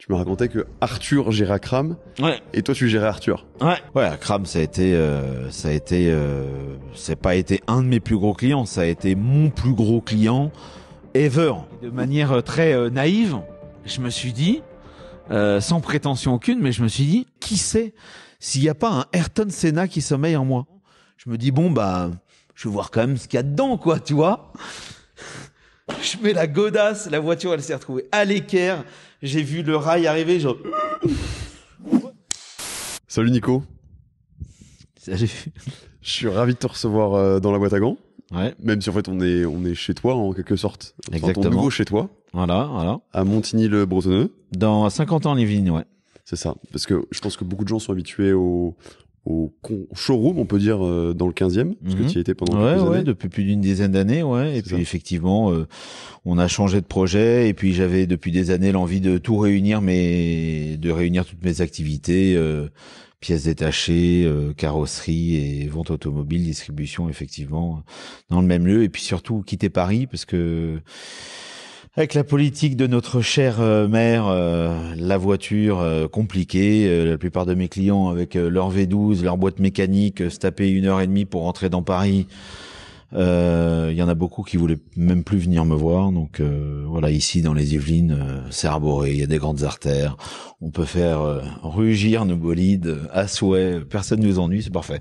Tu m'as raconté que Arthur gérait Akram. Ouais. Et toi, tu gérais Arthur. Ouais, Akram, c'est pas été un de mes plus gros clients, ça a été mon plus gros client ever. De manière très naïve, je me suis dit, sans prétention aucune, mais je me suis dit, qui sait s'il n'y a pas un Ayrton Senna qui sommeille en moi? Je me dis, bon, bah, je vais voir quand même ce qu'il y a dedans, quoi, tu vois. Je mets la godasse, la voiture, elle s'est retrouvée à l'équerre. J'ai vu le rail arriver, genre... Salut Nico. Salut. Je suis ravi de te recevoir dans la boîte à gants. Ouais. Même si en fait on est chez toi en quelque sorte. Enfin, Exactement. ton bureau chez toi. Voilà. À Montigny-le-Bretonneux. Dans 50 ans, les vignes, ouais. C'est ça. Parce que je pense que beaucoup de gens sont habitués au showroom, on peut dire, dans le 15e, parce que tu y étais pendant quelques années. Ouais, depuis plus d'une dizaine d'années, ouais. Et puis ça. effectivement, on a changé de projet, et puis j'avais depuis des années l'envie de tout réunir, de réunir toutes mes activités, pièces détachées, carrosserie et vente automobile, distribution, effectivement, dans le même lieu. Et puis surtout quitter Paris, parce que avec la politique de notre chère maire, la voiture compliquée, la plupart de mes clients avec leur V12, leur boîte mécanique, se taper 1h30 pour rentrer dans Paris. Il y en a beaucoup qui voulaient même plus venir me voir. Donc voilà, ici dans les Yvelines, c'est arboré, il y a des grandes artères. On peut faire rugir nos bolides à souhait. Personne ne nous ennuie, c'est parfait.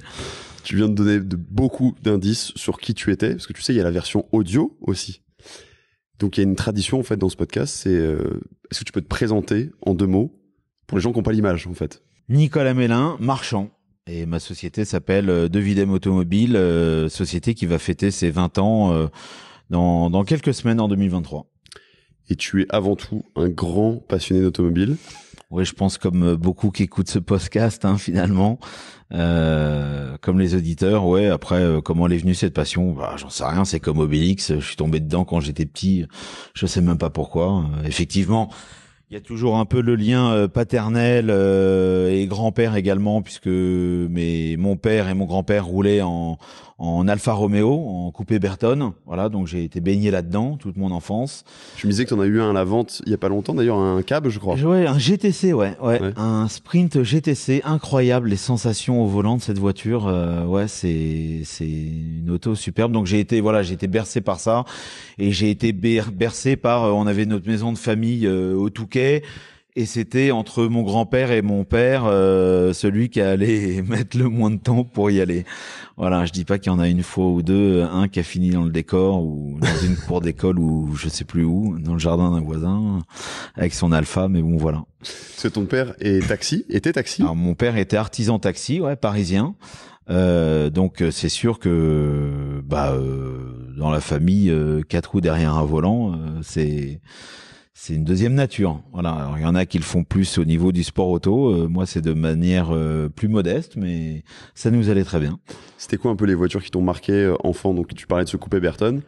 Tu viens de donner beaucoup d'indices sur qui tu étais, parce que tu sais, il y a la version audio aussi. Donc il y a une tradition en fait dans ce podcast, c'est est-ce que tu peux te présenter en 2 mots pour les gens qui n'ont pas l'image en fait? Nicolas Mélin, marchand. Et ma société s'appelle De Videm Automobile, société qui va fêter ses 20 ans dans quelques semaines en 2023. Et tu es avant tout un grand passionné d'automobile. Oui, je pense comme beaucoup qui écoutent ce podcast, finalement, comme les auditeurs. Ouais, après, comment elle est venue cette passion? Bah, j'en sais rien. C'est comme Obélix. Je suis tombé dedans quand j'étais petit. Je sais même pas pourquoi. Effectivement, il y a toujours un peu le lien paternel et grand-père également, puisque mon père et mon grand-père roulaient en Alfa Romeo, en coupé Bertone. Voilà, donc j'ai été baigné là-dedans toute mon enfance. Tu me disais que tu en as eu un à la vente il y a pas longtemps, d'ailleurs un cab, je crois. Ouais, un GTC, ouais. Un Sprint GTC, incroyable, les sensations au volant de cette voiture. Ouais, c'est une auto superbe. Donc j'ai été bercé par ça, et j'ai été bercé par. On avait notre maison de famille au Touquet. Et c'était entre mon grand-père et mon père, celui qui allait mettre le moins de temps pour y aller. Voilà, je dis pas qu'il y en a une fois ou deux, un qui a fini dans le décor ou dans une cour d'école ou je sais plus où, dans le jardin d'un voisin, avec son Alpha, mais bon voilà. Parce que ton père était taxi. Alors mon père était artisan taxi, ouais, parisien. Donc c'est sûr que dans la famille, 4 roues derrière un volant, c'est une deuxième nature. Voilà. Alors, il y en a qui le font plus au niveau du sport auto. Moi, c'est de manière plus modeste, mais ça nous allait très bien. C'était quoi un peu les voitures qui t'ont marqué enfant? Donc, tu parlais de ce coupé Bertone.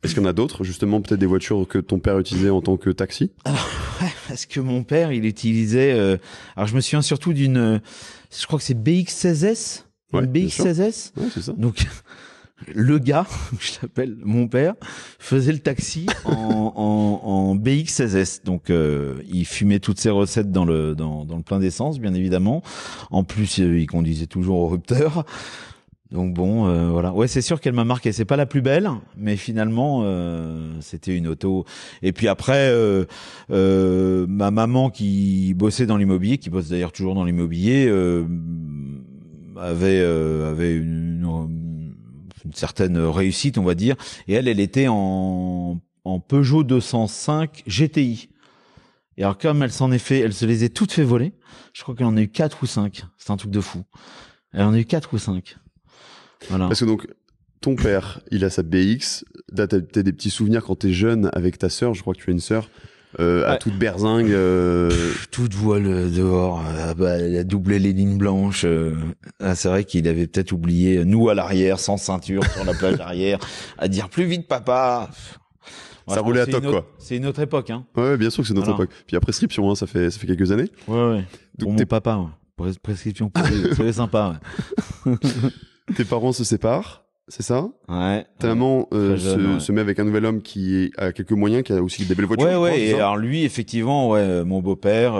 Est-ce qu'il y en a d'autres, justement, peut-être des voitures que ton père utilisait en tant que taxi? Alors, ouais, parce que mon père, il utilisait... alors, je me souviens surtout d'une... Je crois que c'est BX16S. Ouais, une BX16S. Ouais, c'est ça. Donc... Le gars, je l'appelle mon père, faisait le taxi en BX16S. Donc il fumait toutes ses recettes dans le plein d'essence, bien évidemment. En plus, il conduisait toujours au rupteur. Donc bon, voilà. Ouais, c'est sûr qu'elle m'a marqué. C'est pas la plus belle, mais finalement, c'était une auto. Et puis après, ma maman qui bossait dans l'immobilier, qui bosse d'ailleurs toujours dans l'immobilier, avait une certaine réussite, on va dire, et elle était en Peugeot 205 GTI. Et alors comme elle se les a toutes fait voler, je crois qu'elle en a eu 4 ou 5. C'est un truc de fou. Elle en a eu 4 ou 5. Voilà. Parce que donc, ton père, il a sa BX. T'as des petits souvenirs quand t'es jeune avec ta sœur, je crois que tu as une sœur, à toute berzingue. Toute voile dehors, elle a doublé les lignes blanches. C'est vrai qu'il avait peut-être oublié, nous à l'arrière, sans ceinture, sur la plage arrière, à dire plus vite papa. Ça roulait à toc, quoi. C'est une autre époque, hein. Ouais, bien sûr que c'est notre époque. Puis la prescription, ça fait quelques années. Ouais. Donc mon papa, ouais. Prescription pour lui, c'est sympa, ouais. Tes parents se séparent. c'est ça? Ouais. Ta maman jeune, se met avec un nouvel homme qui a quelques moyens, qui a aussi des belles voitures. Ouais, je crois, ouais. c'est Et ça alors lui, effectivement, mon beau-père,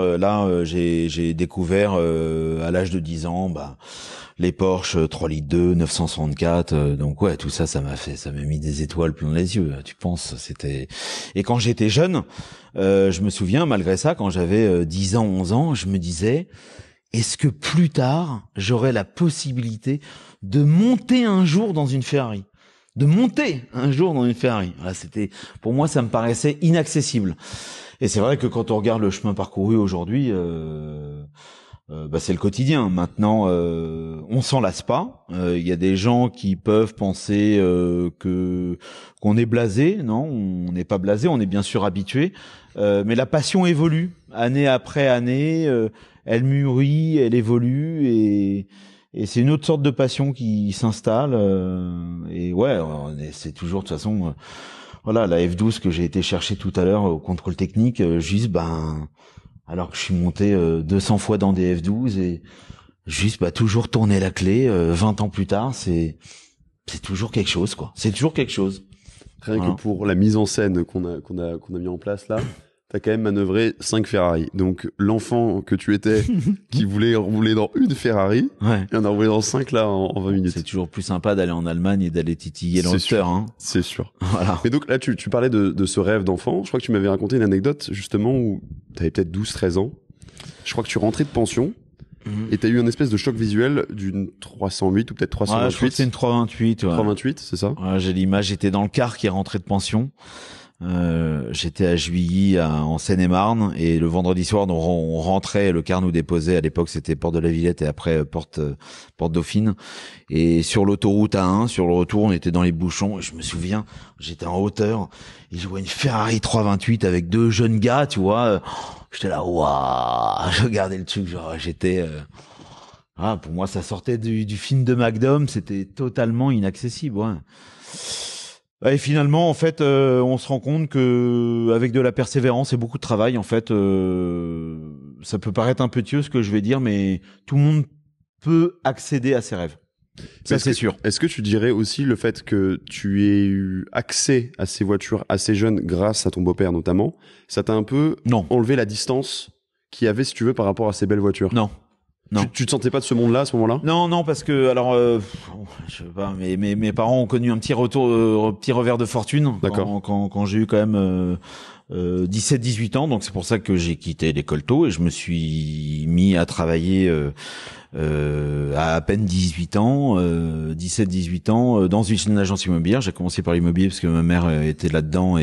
j'ai découvert à l'âge de 10 ans, les Porsche 3 litres 2, 964. Donc ouais, tout ça, ça m'a mis des étoiles plein les yeux. Tu penses, c'était. Et quand j'étais jeune, je me souviens, malgré ça, quand j'avais 10 ans, 11 ans, je me disais, est-ce que plus tard, j'aurai la possibilité de monter un jour dans une Ferrari? Voilà, pour moi, ça me paraissait inaccessible. Et c'est vrai que quand on regarde le chemin parcouru aujourd'hui, c'est le quotidien. Maintenant, on s'en lasse pas. Il y a des gens qui peuvent penser qu'on est blasé. Non, on n'est pas blasé. On est bien sûr habitué. Mais la passion évolue année après année. Elle mûrit, elle évolue et c'est une autre sorte de passion qui s'installe. Et ouais, c'est toujours de toute façon. Voilà, la F12 que j'ai été chercher tout à l'heure au contrôle technique, alors que je suis monté 200 fois dans des F12 et toujours tourner la clé 20 ans plus tard, c'est toujours quelque chose, quoi. C'est toujours quelque chose. Rien que pour la mise en scène qu'on a mis en place là, t'as quand même manœuvré 5 Ferrari. Donc l'enfant que tu étais qui voulait rouler dans une Ferrari, il en a roulé dans 5 là en 20 minutes. C'est toujours plus sympa d'aller en Allemagne et d'aller titiller l'Oster, hein. C'est sûr. Voilà. Mais donc là tu parlais de ce rêve d'enfant. Je crois que tu m'avais raconté une anecdote justement où t'avais peut-être 12-13 ans. Je crois que tu rentrais de pension. Et t'as eu un espèce de choc visuel d'une 308 ou peut-être 328. Ouais, je crois que c'est une 328. 328, c'est ça? Ouais, j'ai l'image. J'étais dans le car qui est rentré de pension. J'étais à Juilly en Seine-et-Marne et le vendredi soir on rentrait, le car nous déposait, à l'époque c'était Porte de la Villette et après Porte Dauphine, et sur l'autoroute A1, sur le retour on était dans les bouchons et je me souviens, j'étais en hauteur et je vois une Ferrari 328 avec 2 jeunes gars, tu vois, j'étais là, waouh, je regardais le truc, genre j'étais pour moi ça sortait du film de McDom, c'était totalement inaccessible, ouais. Et finalement, en fait, on se rend compte que avec de la persévérance et beaucoup de travail, en fait, ça peut paraître un peu pieux ce que je vais dire, mais tout le monde peut accéder à ses rêves. Ça, c'est sûr. Est-ce que tu dirais aussi le fait que tu aies eu accès à ces voitures assez jeunes grâce à ton beau-père notamment, ça t'a un peu enlevé la distance qu'il y avait, si tu veux, par rapport à ces belles voitures? Non. Tu te sentais pas de ce monde-là à ce moment-là? Non, parce que alors, je sais pas, mais mes parents ont connu un petit petit revers de fortune. D'accord. Quand j'ai eu quand même 17-18 ans, donc c'est pour ça que j'ai quitté l'école tôt et je me suis mis à travailler à peine 18 ans, 17-18 ans, dans une agence immobilière. J'ai commencé par l'immobilier parce que ma mère était là-dedans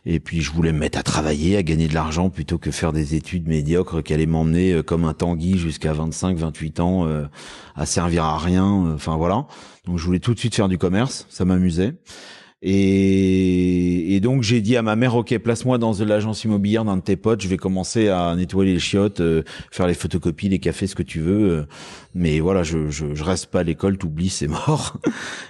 et puis je voulais me mettre à travailler, à gagner de l'argent plutôt que faire des études médiocres qui allaient m'emmener comme un Tanguy jusqu'à 25-28 ans à servir à rien. Enfin voilà. Donc je voulais tout de suite faire du commerce, ça m'amusait. Et donc j'ai dit à ma mère, ok, place-moi dans l'agence immobilière d'un de tes potes, je vais commencer à nettoyer les chiottes, faire les photocopies, les cafés, ce que tu veux. Mais voilà, je reste pas à l'école, t'oublies, c'est mort.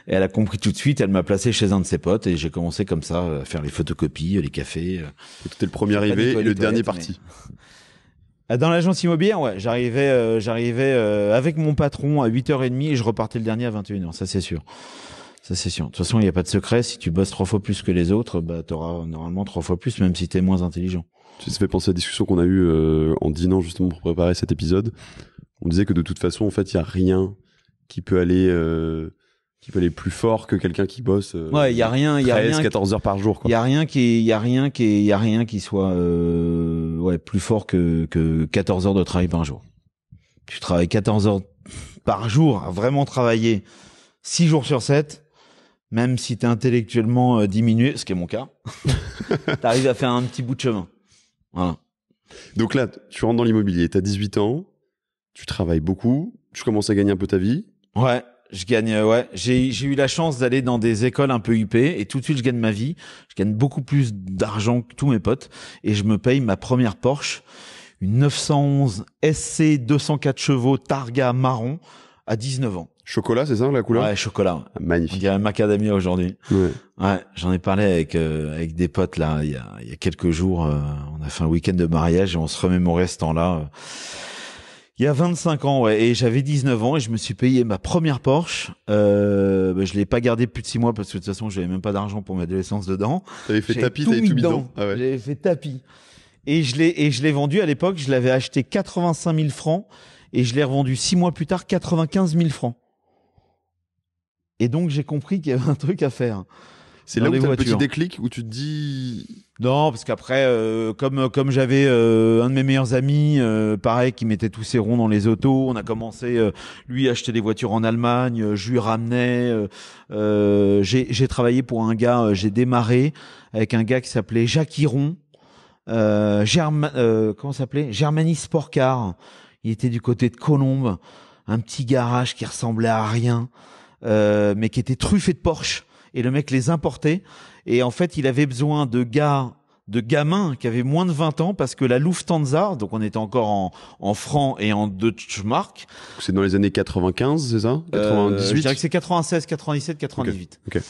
Et elle a compris tout de suite, elle m'a placé chez un de ses potes et j'ai commencé comme ça à faire les photocopies, les cafés. T'étais le premier arrivé et le dernier parti. Dans l'agence immobilière, ouais, j'arrivais avec mon patron à 8h30 et je repartais le dernier à 21h, ça c'est sûr. Ça c'est sûr. De toute façon, il n'y a pas de secret. Si tu bosses 3 fois plus que les autres, t'auras normalement 3 fois plus, même si t'es moins intelligent. Ça fait penser à la discussion qu'on a eue en dînant justement pour préparer cet épisode. On disait que de toute façon, en fait, il y a rien qui peut aller plus fort que quelqu'un qui bosse. Ouais, il y a rien, 14 heures par jour, quoi. Il y a rien qui soit plus fort que 14 heures de travail par jour. Tu travailles 14 heures par jour à vraiment travailler 6 jours sur 7. Même si t'es intellectuellement diminué, ce qui est mon cas, t'arrives à faire un petit bout de chemin. Voilà. Donc là, tu rentres dans l'immobilier, t'as 18 ans, tu travailles beaucoup, tu commences à gagner un peu ta vie. Ouais, je gagne, J'ai eu la chance d'aller dans des écoles un peu huppées et tout de suite je gagne ma vie. Je gagne beaucoup plus d'argent que tous mes potes et je me paye ma première Porsche, une 911 SC 204 chevaux Targa marron à 19 ans. Chocolat, c'est ça la couleur? Ouais, chocolat. Ah, magnifique. On dirait macadamia aujourd'hui. Ouais, j'en ai parlé avec des potes là il y a quelques jours. On a fait un week-end de mariage et on se remémorait ce temps-là. Il y a 25 ans, ouais, et j'avais 19 ans et je me suis payé ma première Porsche. Je l'ai pas gardée plus de 6 mois parce que de toute façon, j'avais même pas d'argent pour mettre de l'essence dedans. T'avais fait J'avais tapis, t'avais tout mis dedans. Ah ouais. J'avais fait tapis. Et je l'ai vendu à l'époque, je l'avais acheté 85 000 francs et je l'ai revendu 6 mois plus tard 95 000 francs. Et donc, j'ai compris qu'il y avait un truc à faire. C'est là où t'as le petit déclic où tu te dis... Non, parce qu'après, comme j'avais un de mes meilleurs amis, pareil, qui mettait tous ses ronds dans les autos, on a commencé, lui, à acheter des voitures en Allemagne, je lui ramenais. J'ai travaillé pour un gars, j'ai démarré avec un gars qui s'appelait Jacques Hiron, comment s'appelait Germany Sport Car. Il était du côté de Colombes, un petit garage qui ressemblait à rien, mais qui était truffé de Porsche. Et le mec les importait. Et en fait, il avait besoin de gamins qui avaient moins de 20 ans parce que la Lufthansa, donc on était encore en francs et en Deutschmark. C'est dans les années 95, c'est ça? 98? Je dirais que c'est 96, 97, 98. Okay.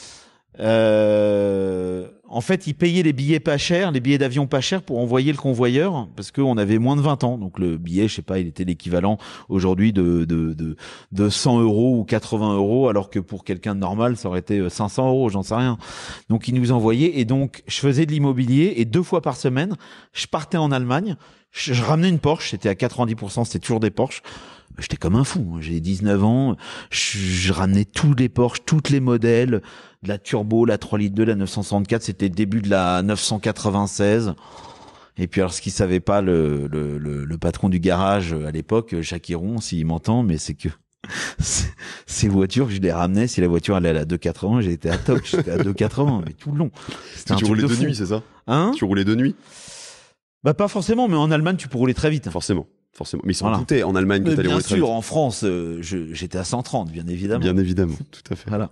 En fait, ils payaient les billets pas chers, les billets d'avion pas chers pour envoyer le convoyeur parce qu'on avait moins de 20 ans. Donc le billet, je sais pas, il était l'équivalent aujourd'hui de 100 euros ou 80 euros, alors que pour quelqu'un de normal, ça aurait été 500 euros, j'en sais rien. Donc ils nous envoyaient et donc je faisais de l'immobilier et 2 fois par semaine, je partais en Allemagne, je ramenais une Porsche, c'était à 90%, c'était toujours des Porsche. J'étais comme un fou, j'ai 19 ans, je ramenais tous les Porsche, toutes les modèles, de la turbo, la 3 litres 2, la 964, c'était le début de la 996. Et puis alors ce qu'il savait pas le patron du garage à l'époque, Jacques Hiron, s'il m'entend, mais c'est que ces voitures, je les ramenais, si la voiture allait à la 280, j'étais à top, j'étais à 280, mais tout le long. Tu roulais de nuit, c'est ça? Hein? Tu roulais de nuit? Bah pas forcément, mais en Allemagne tu peux rouler très vite. Forcément. Mais ils s'en doutaient en Allemagne que t'allais rouler très vite. Bien sûr, en France, j'étais à 130, bien évidemment. Bien évidemment, tout à fait. Voilà.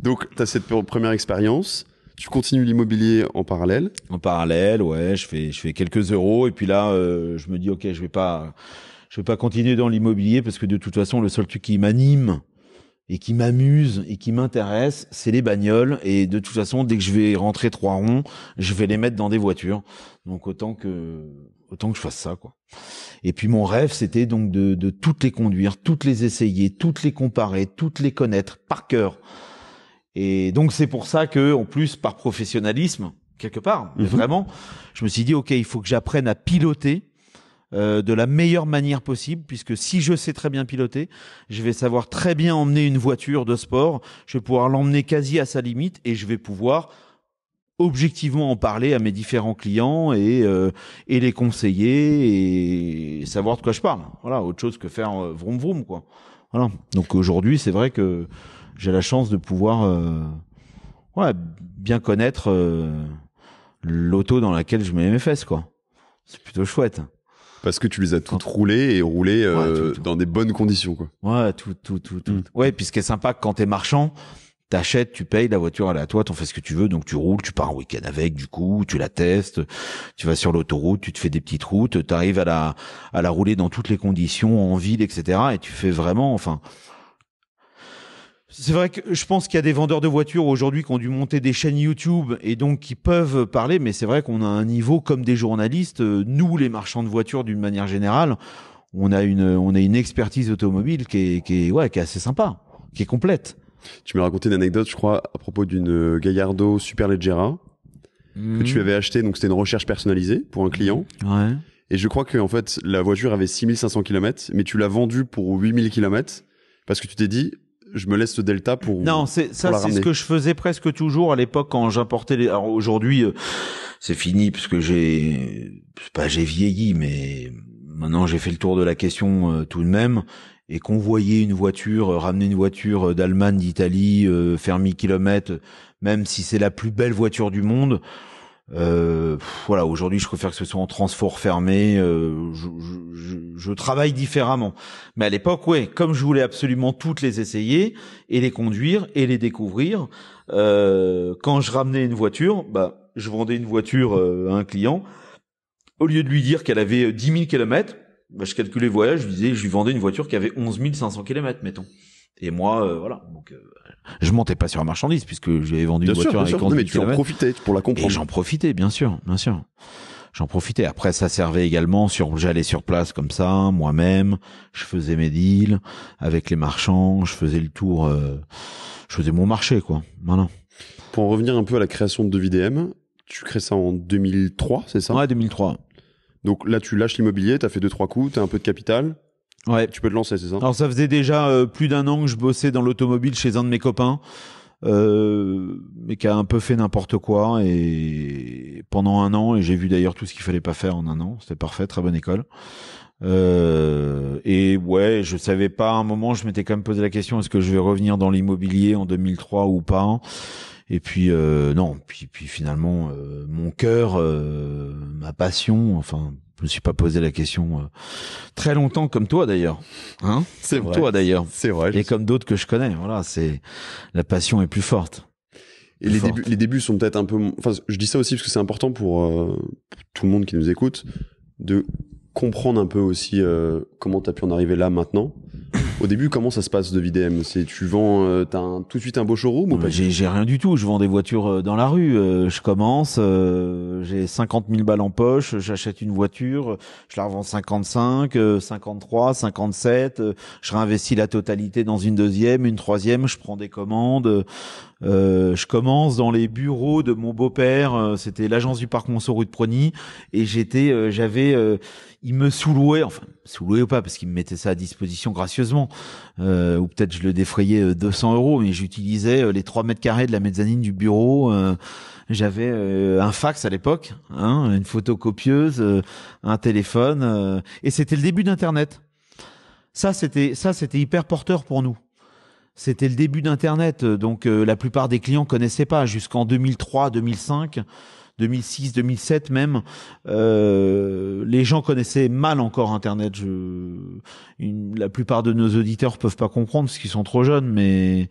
Donc, t'as cette première expérience, tu continues l'immobilier en parallèle. En parallèle, ouais, je fais quelques euros et puis là, je me dis ok, je vais pas continuer dans l'immobilier parce que de toute façon, le seul truc qui m'anime et qui m'amuse et qui m'intéresse, c'est les bagnoles. Et de toute façon, dès que je vais rentrer 3 ronds, je vais les mettre dans des voitures. Donc autant que je fasse ça, quoi. Et puis mon rêve, c'était donc de toutes les conduire, toutes les essayer, toutes les comparer, toutes les connaître par cœur. Et donc c'est pour ça que, en plus, par professionnalisme, quelque part, mais vraiment, je me suis dit ok, il faut que j'apprenne à piloter de la meilleure manière possible, puisque si je sais très bien piloter, je vais savoir très bien emmener une voiture de sport, je vais pouvoir l'emmener quasi à sa limite et je vais pouvoir objectivement en parler à mes différents clients et les conseiller et savoir de quoi je parle. Voilà, autre chose que faire vroom vroom, quoi. Voilà. Donc aujourd'hui, c'est vrai que j'ai la chance de pouvoir bien connaître l'auto dans laquelle je mets mes fesses, quoi. C'est plutôt chouette. Parce que tu les as toutes roulées et roulées tout. Dans des bonnes conditions, quoi. Ouais, tout. Ouais, puis ce qui est sympa quand t'es marchand, t'achètes, tu payes, la voiture elle est à toi, t'en fais ce que tu veux, donc tu roules, tu pars un week-end avec, du coup, tu la testes, tu vas sur l'autoroute, tu te fais des petites routes, t'arrives à la rouler dans toutes les conditions, en ville, etc. Et tu fais vraiment, enfin... C'est vrai que je pense qu'il y a des vendeurs de voitures aujourd'hui qui ont dû monter des chaînes YouTube et donc qui peuvent parler, mais c'est vrai qu'on a un niveau comme des journalistes, nous les marchands de voitures d'une manière générale, on a une expertise automobile qui est assez sympa, qui est complète. Tu m'as raconté une anecdote, je crois, à propos d'une Gallardo Superleggera que tu avais acheté, donc c'était une recherche personnalisée pour un client. Ouais. Et je crois que en fait, la voiture avait 6500 km, mais tu l'as vendue pour 8000 km parce que tu t'es dit, je me laisse ce delta pour... Non, c'est ce que je faisais presque toujours à l'époque quand j'importais les... Alors aujourd'hui, c'est fini parce que j'ai vieilli, mais maintenant j'ai fait le tour de la question tout de même. Et convoyer une voiture, ramener une voiture d'Allemagne, d'Italie, faire 1000 kilomètres, même si c'est la plus belle voiture du monde, voilà, aujourd'hui je préfère que ce soit en transport fermé, je travaille différemment. Mais à l'époque, ouais, comme je voulais absolument toutes les essayer et les conduire et les découvrir, quand je ramenais une voiture, je vendais une voiture à un client, au lieu de lui dire qu'elle avait 10 000 kilomètres, je calculais le voyage, je lui vendais une voiture qui avait 11 500 kilomètres, mettons. Et moi, voilà. Donc, je montais pas sur la marchandise puisque j'avais vendu une voiture avec 11 000 kilomètres. Mais tu en profitais pour la comprendre. Et j'en profitais, bien sûr. j'en profitais. Après, ça servait également j'allais sur place comme ça, moi-même, je faisais mes deals avec les marchands, je faisais le tour, je faisais mon marché, quoi. Voilà. Pour en revenir un peu à la création de 2VDM, tu crées ça en 2003, c'est ça? Ouais, 2003. Donc là, tu lâches l'immobilier, t'as fait 2-3 coups, t'as un peu de capital. Ouais. Tu peux te lancer, c'est ça? Alors ça faisait déjà plus d'un an que je bossais dans l'automobile chez un de mes copains, mais qui a un peu fait n'importe quoi et pendant un an, et j'ai vu d'ailleurs tout ce qu'il fallait pas faire en un an. C'était parfait, très bonne école. Et ouais, je savais pas. À un moment, je m'étais quand même posé la question, est-ce que je vais revenir dans l'immobilier en 2003 ou pas? Et puis non, puis finalement mon cœur, ma passion, enfin, je me suis pas posé la question très longtemps comme toi d'ailleurs, hein? C'est comme vrai. toi d'ailleurs. C'est vrai. Et comme d'autres que je connais, voilà, c'est la passion est plus forte. Et les débuts sont peut-être un peu, enfin, je dis ça aussi parce que c'est important pour tout le monde qui nous écoute de comprendre un peu aussi comment t'as pu en arriver là maintenant. Au début, comment ça se passe 2VDM? C'est tu vends, t'as tout de suite un beau showroom ou pas? J'ai rien du tout. Je vends des voitures dans la rue. Je commence, j'ai 50 000 balles en poche. J'achète une voiture, je la revends 55, 53, 57. Je réinvestis la totalité dans une deuxième, une troisième. Je prends des commandes. Je commence dans les bureaux de mon beau-père. C'était l'agence du parc Monceau rue de Prony, et il me sous-louait, enfin sous-louait ou pas, parce qu'il me mettait ça à disposition gracieusement, ou peut-être je le défrayais 200 €, mais j'utilisais les 3 mètres carrés de la mezzanine du bureau. J'avais un fax à l'époque, hein, une photocopieuse, un téléphone, et c'était le début d'Internet. Ça c'était hyper porteur pour nous. C'était le début d'Internet, donc la plupart des clients connaissaient pas jusqu'en 2003, 2005. 2006, 2007 même, les gens connaissaient mal encore Internet. La plupart de nos auditeurs peuvent pas comprendre parce qu'ils sont trop jeunes, mais...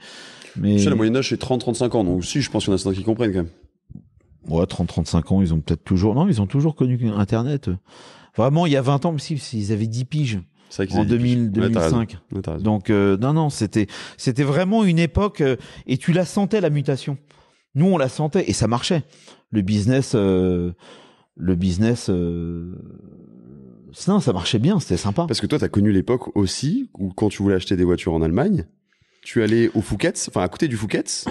Tu sais, la moyenne d'âge c'est 30-35 ans, donc si, je pense qu'il y en a certains qui comprennent quand même. Ouais, 30-35 ans, ils ont peut-être toujours... Non, ils ont toujours connu Internet. Vraiment, il y a 20 ans, mais si, ils avaient 10 piges. En 2005. Ouais, donc non, c'était vraiment une époque et tu la sentais, la mutation. Nous on la sentait et ça marchait. Le business non, ça marchait bien, c'était sympa. Parce que toi t'as connu l'époque aussi où quand tu voulais acheter des voitures en Allemagne, tu allais au Fouquet's, enfin à côté du Fouquet's,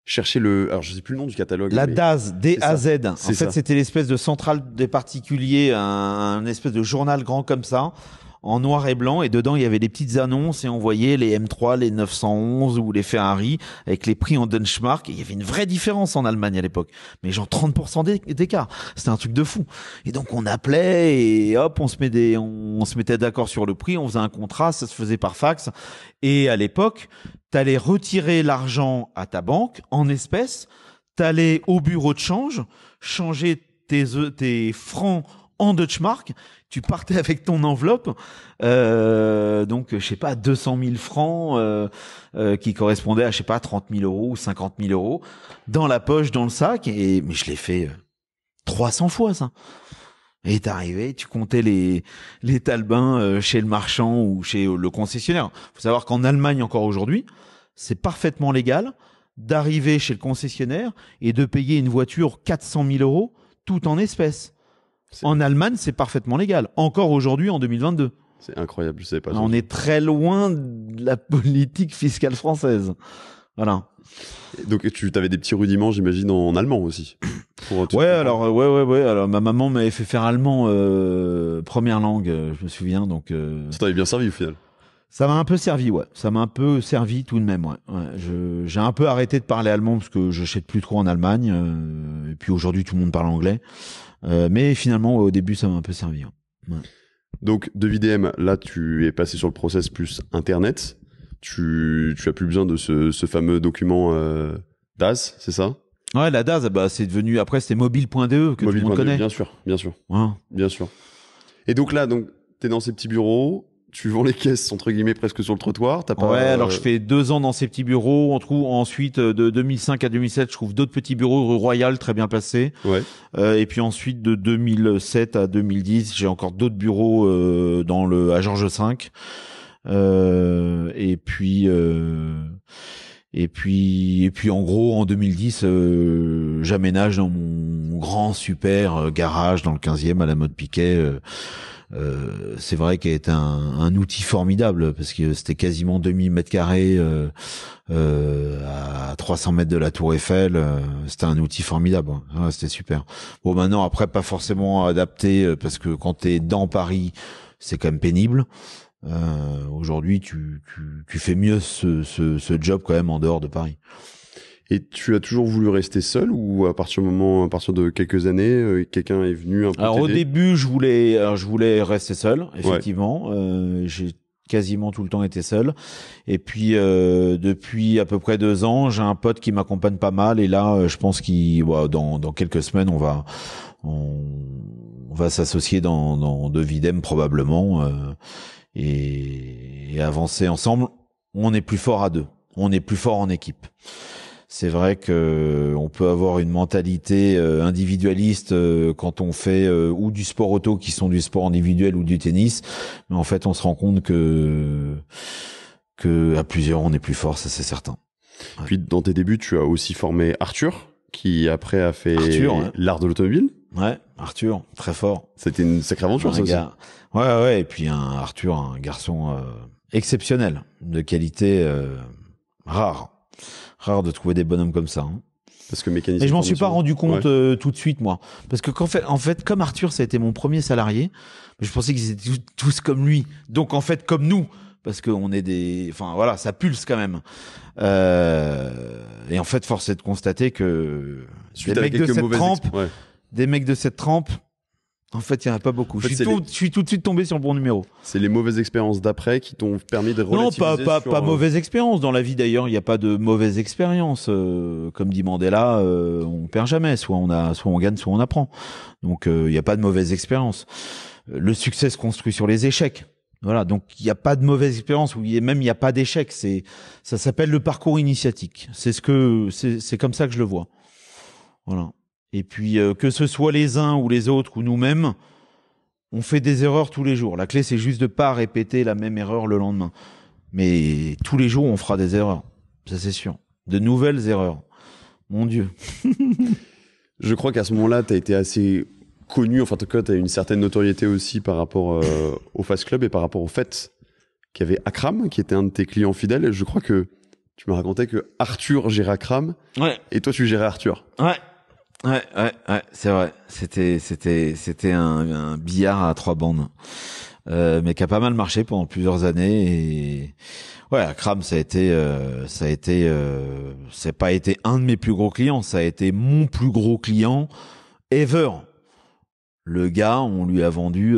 chercher alors je sais plus le nom du catalogue. La DAZ, D-A-Z. En fait, ça. c'était l'espèce de centrale des particuliers, un espèce de journal grand comme ça, en noir et blanc, et dedans il y avait des petites annonces et on voyait les M3, les 911 ou les Ferrari avec les prix en benchmark, et il y avait une vraie différence en Allemagne à l'époque, mais genre 30% d'écart. C'était un truc de fou. Et donc on appelait et hop, on se mettait d'accord sur le prix, on faisait un contrat, ça se faisait par fax. Et à l'époque, t'allais retirer l'argent à ta banque en espèces, t'allais au bureau de change, changer tes francs en Deutschmark, tu partais avec ton enveloppe, donc je sais pas, 200 000 francs qui correspondaient à, je sais pas, 30 000 € ou 50 000 € dans la poche, dans le sac, mais je l'ai fait 300 fois ça. Et t'arrivais, tu comptais les talbins chez le marchand ou chez le concessionnaire. Faut savoir qu'en Allemagne encore aujourd'hui, c'est parfaitement légal d'arriver chez le concessionnaire et de payer une voiture 400 000 € tout en espèces. En Allemagne, c'est parfaitement légal. Encore aujourd'hui, en 2022. C'est incroyable, je sais pas. On est très loin de la politique fiscale française. Voilà. Donc tu avais des petits rudiments, j'imagine, en allemand aussi. Ouais. Alors ma maman m'avait fait faire allemand première langue, je me souviens. Donc ça t'avait bien servi au final. Ça m'a un peu servi, ouais. Ça m'a un peu servi tout de même, ouais. J'ai un peu arrêté de parler allemand parce que j'achète plus trop en Allemagne. Et puis aujourd'hui, tout le monde parle anglais. Mais finalement, au début, ça m'a un peu servi. Ouais. Donc, 2VDM, là, tu es passé sur le process plus Internet. Tu as plus besoin de ce fameux document DAS, c'est ça? Ouais, la DAS, bah, c'est devenu... Après, c'était mobile.de que tout le monde connaît. Bien sûr. Ouais. Bien sûr. Et donc là, t'es dans ces petits bureaux... Tu vends les caisses, entre guillemets, presque sur le trottoir. T'as pas... Ouais, alors je fais 2 ans dans ces petits bureaux. On trouve ensuite, de 2005 à 2007, je trouve d'autres petits bureaux rue Royale, très bien placés. Ouais. Et puis ensuite, de 2007 à 2010, j'ai encore d'autres bureaux à Georges V. Et puis Et puis en gros, en 2010, j'aménage dans mon grand super garage dans le 15e à la mode Piquet. C'est vrai qu'il est un outil formidable parce que c'était quasiment 2000 mètres carrés à 300 mètres de la Tour Eiffel. C'était un outil formidable. Ouais, c'était super. Bon, maintenant après pas forcément adapté parce que quand t'es dans Paris, c'est quand même pénible. Aujourd'hui, tu fais mieux ce job quand même en dehors de Paris. Et tu as toujours voulu rester seul ou à partir de quelques années, quelqu'un est venu un peu Alors au t'aider? début, je voulais rester seul, effectivement. J'ai quasiment tout le temps été seul. Et puis depuis à peu près 2 ans, j'ai un pote qui m'accompagne pas mal. Et là, je pense dans quelques semaines, on va s'associer dans de Videm probablement et avancer ensemble. On est plus fort à deux. On est plus fort en équipe. C'est vrai que on peut avoir une mentalité individualiste quand on fait ou du sport auto qui sont du sport individuel ou du tennis, mais en fait on se rend compte que à plusieurs on est plus fort, ça c'est certain. Ouais. Puis dans tes débuts, tu as aussi formé Arthur, qui après a fait ouais. l'art de l'automobile. Ouais, Arthur, très fort. C'était une sacrée aventure, ça aussi. Ouais, et puis Arthur, un garçon exceptionnel, de qualité rare de trouver des bonhommes comme ça. Hein. Parce que mécanicien. Et je m'en suis pas rendu compte tout de suite, moi. Parce que en fait, comme Arthur, ça a été mon premier salarié, je pensais qu'ils étaient tous comme lui. Donc, en fait, comme nous. Parce qu'on est enfin, voilà, ça pulse quand même. Et en fait, force est de constater que des mecs de cette trempe, en fait, il y en a pas beaucoup. Je suis tout de suite tombé sur le bon numéro. C'est les mauvaises expériences d'après qui t'ont permis de relativiser. Non, pas mauvaise expérience. Dans la vie, d'ailleurs, il n'y a pas de mauvaise expérience. Comme dit Mandela, on perd jamais. Soit on gagne, soit on apprend. Donc, il n'y a pas de mauvaise expérience. Le succès se construit sur les échecs. Voilà. Donc, il n'y a pas de mauvaise expérience ou même il n'y a pas d'échec. Ça s'appelle le parcours initiatique. C'est comme ça que je le vois. Voilà. Et puis, que ce soit les uns ou les autres ou nous-mêmes, on fait des erreurs tous les jours. La clé, c'est juste de pas répéter la même erreur le lendemain. Mais tous les jours, on fera des erreurs. Ça, c'est sûr. De nouvelles erreurs. Mon Dieu. Je crois qu'à ce moment-là, tu as été assez connu. Enfin, en tout cas, tu as une certaine notoriété aussi par rapport au Fast Club et par rapport au fait qu'il y avait Akram, qui était un de tes clients fidèles. Et je crois que tu me racontais que Arthur gérait Akram. Ouais. Et toi, tu gérais Arthur. Ouais. Ouais, c'est vrai. C'était un billard à 3 bandes, mais qui a pas mal marché pendant plusieurs années. Et ouais, Akram, c'est pas été un de mes plus gros clients, ça a été mon plus gros client ever. Le gars, on lui a vendu,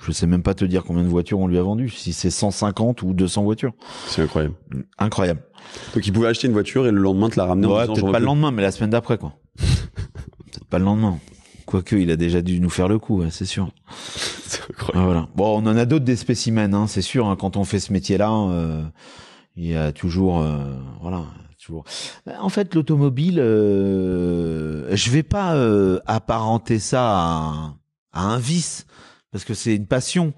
je sais même pas te dire combien de voitures on lui a vendu, si c'est 150 ou 200 voitures. C'est incroyable. Incroyable. Donc il pouvait acheter une voiture et le lendemain te la ramener en disant, peut-être pas le lendemain, mais la semaine d'après, quoi. Peut-être pas le lendemain. Quoique, il a déjà dû nous faire le coup, ouais, c'est sûr. C'est incroyable. Voilà. Bon, on en a d'autres des spécimens, hein, c'est sûr. Hein, quand on fait ce métier-là, il y a toujours, voilà, toujours. En fait, l'automobile, je vais pas apparenter ça à un vice, parce que c'est une passion.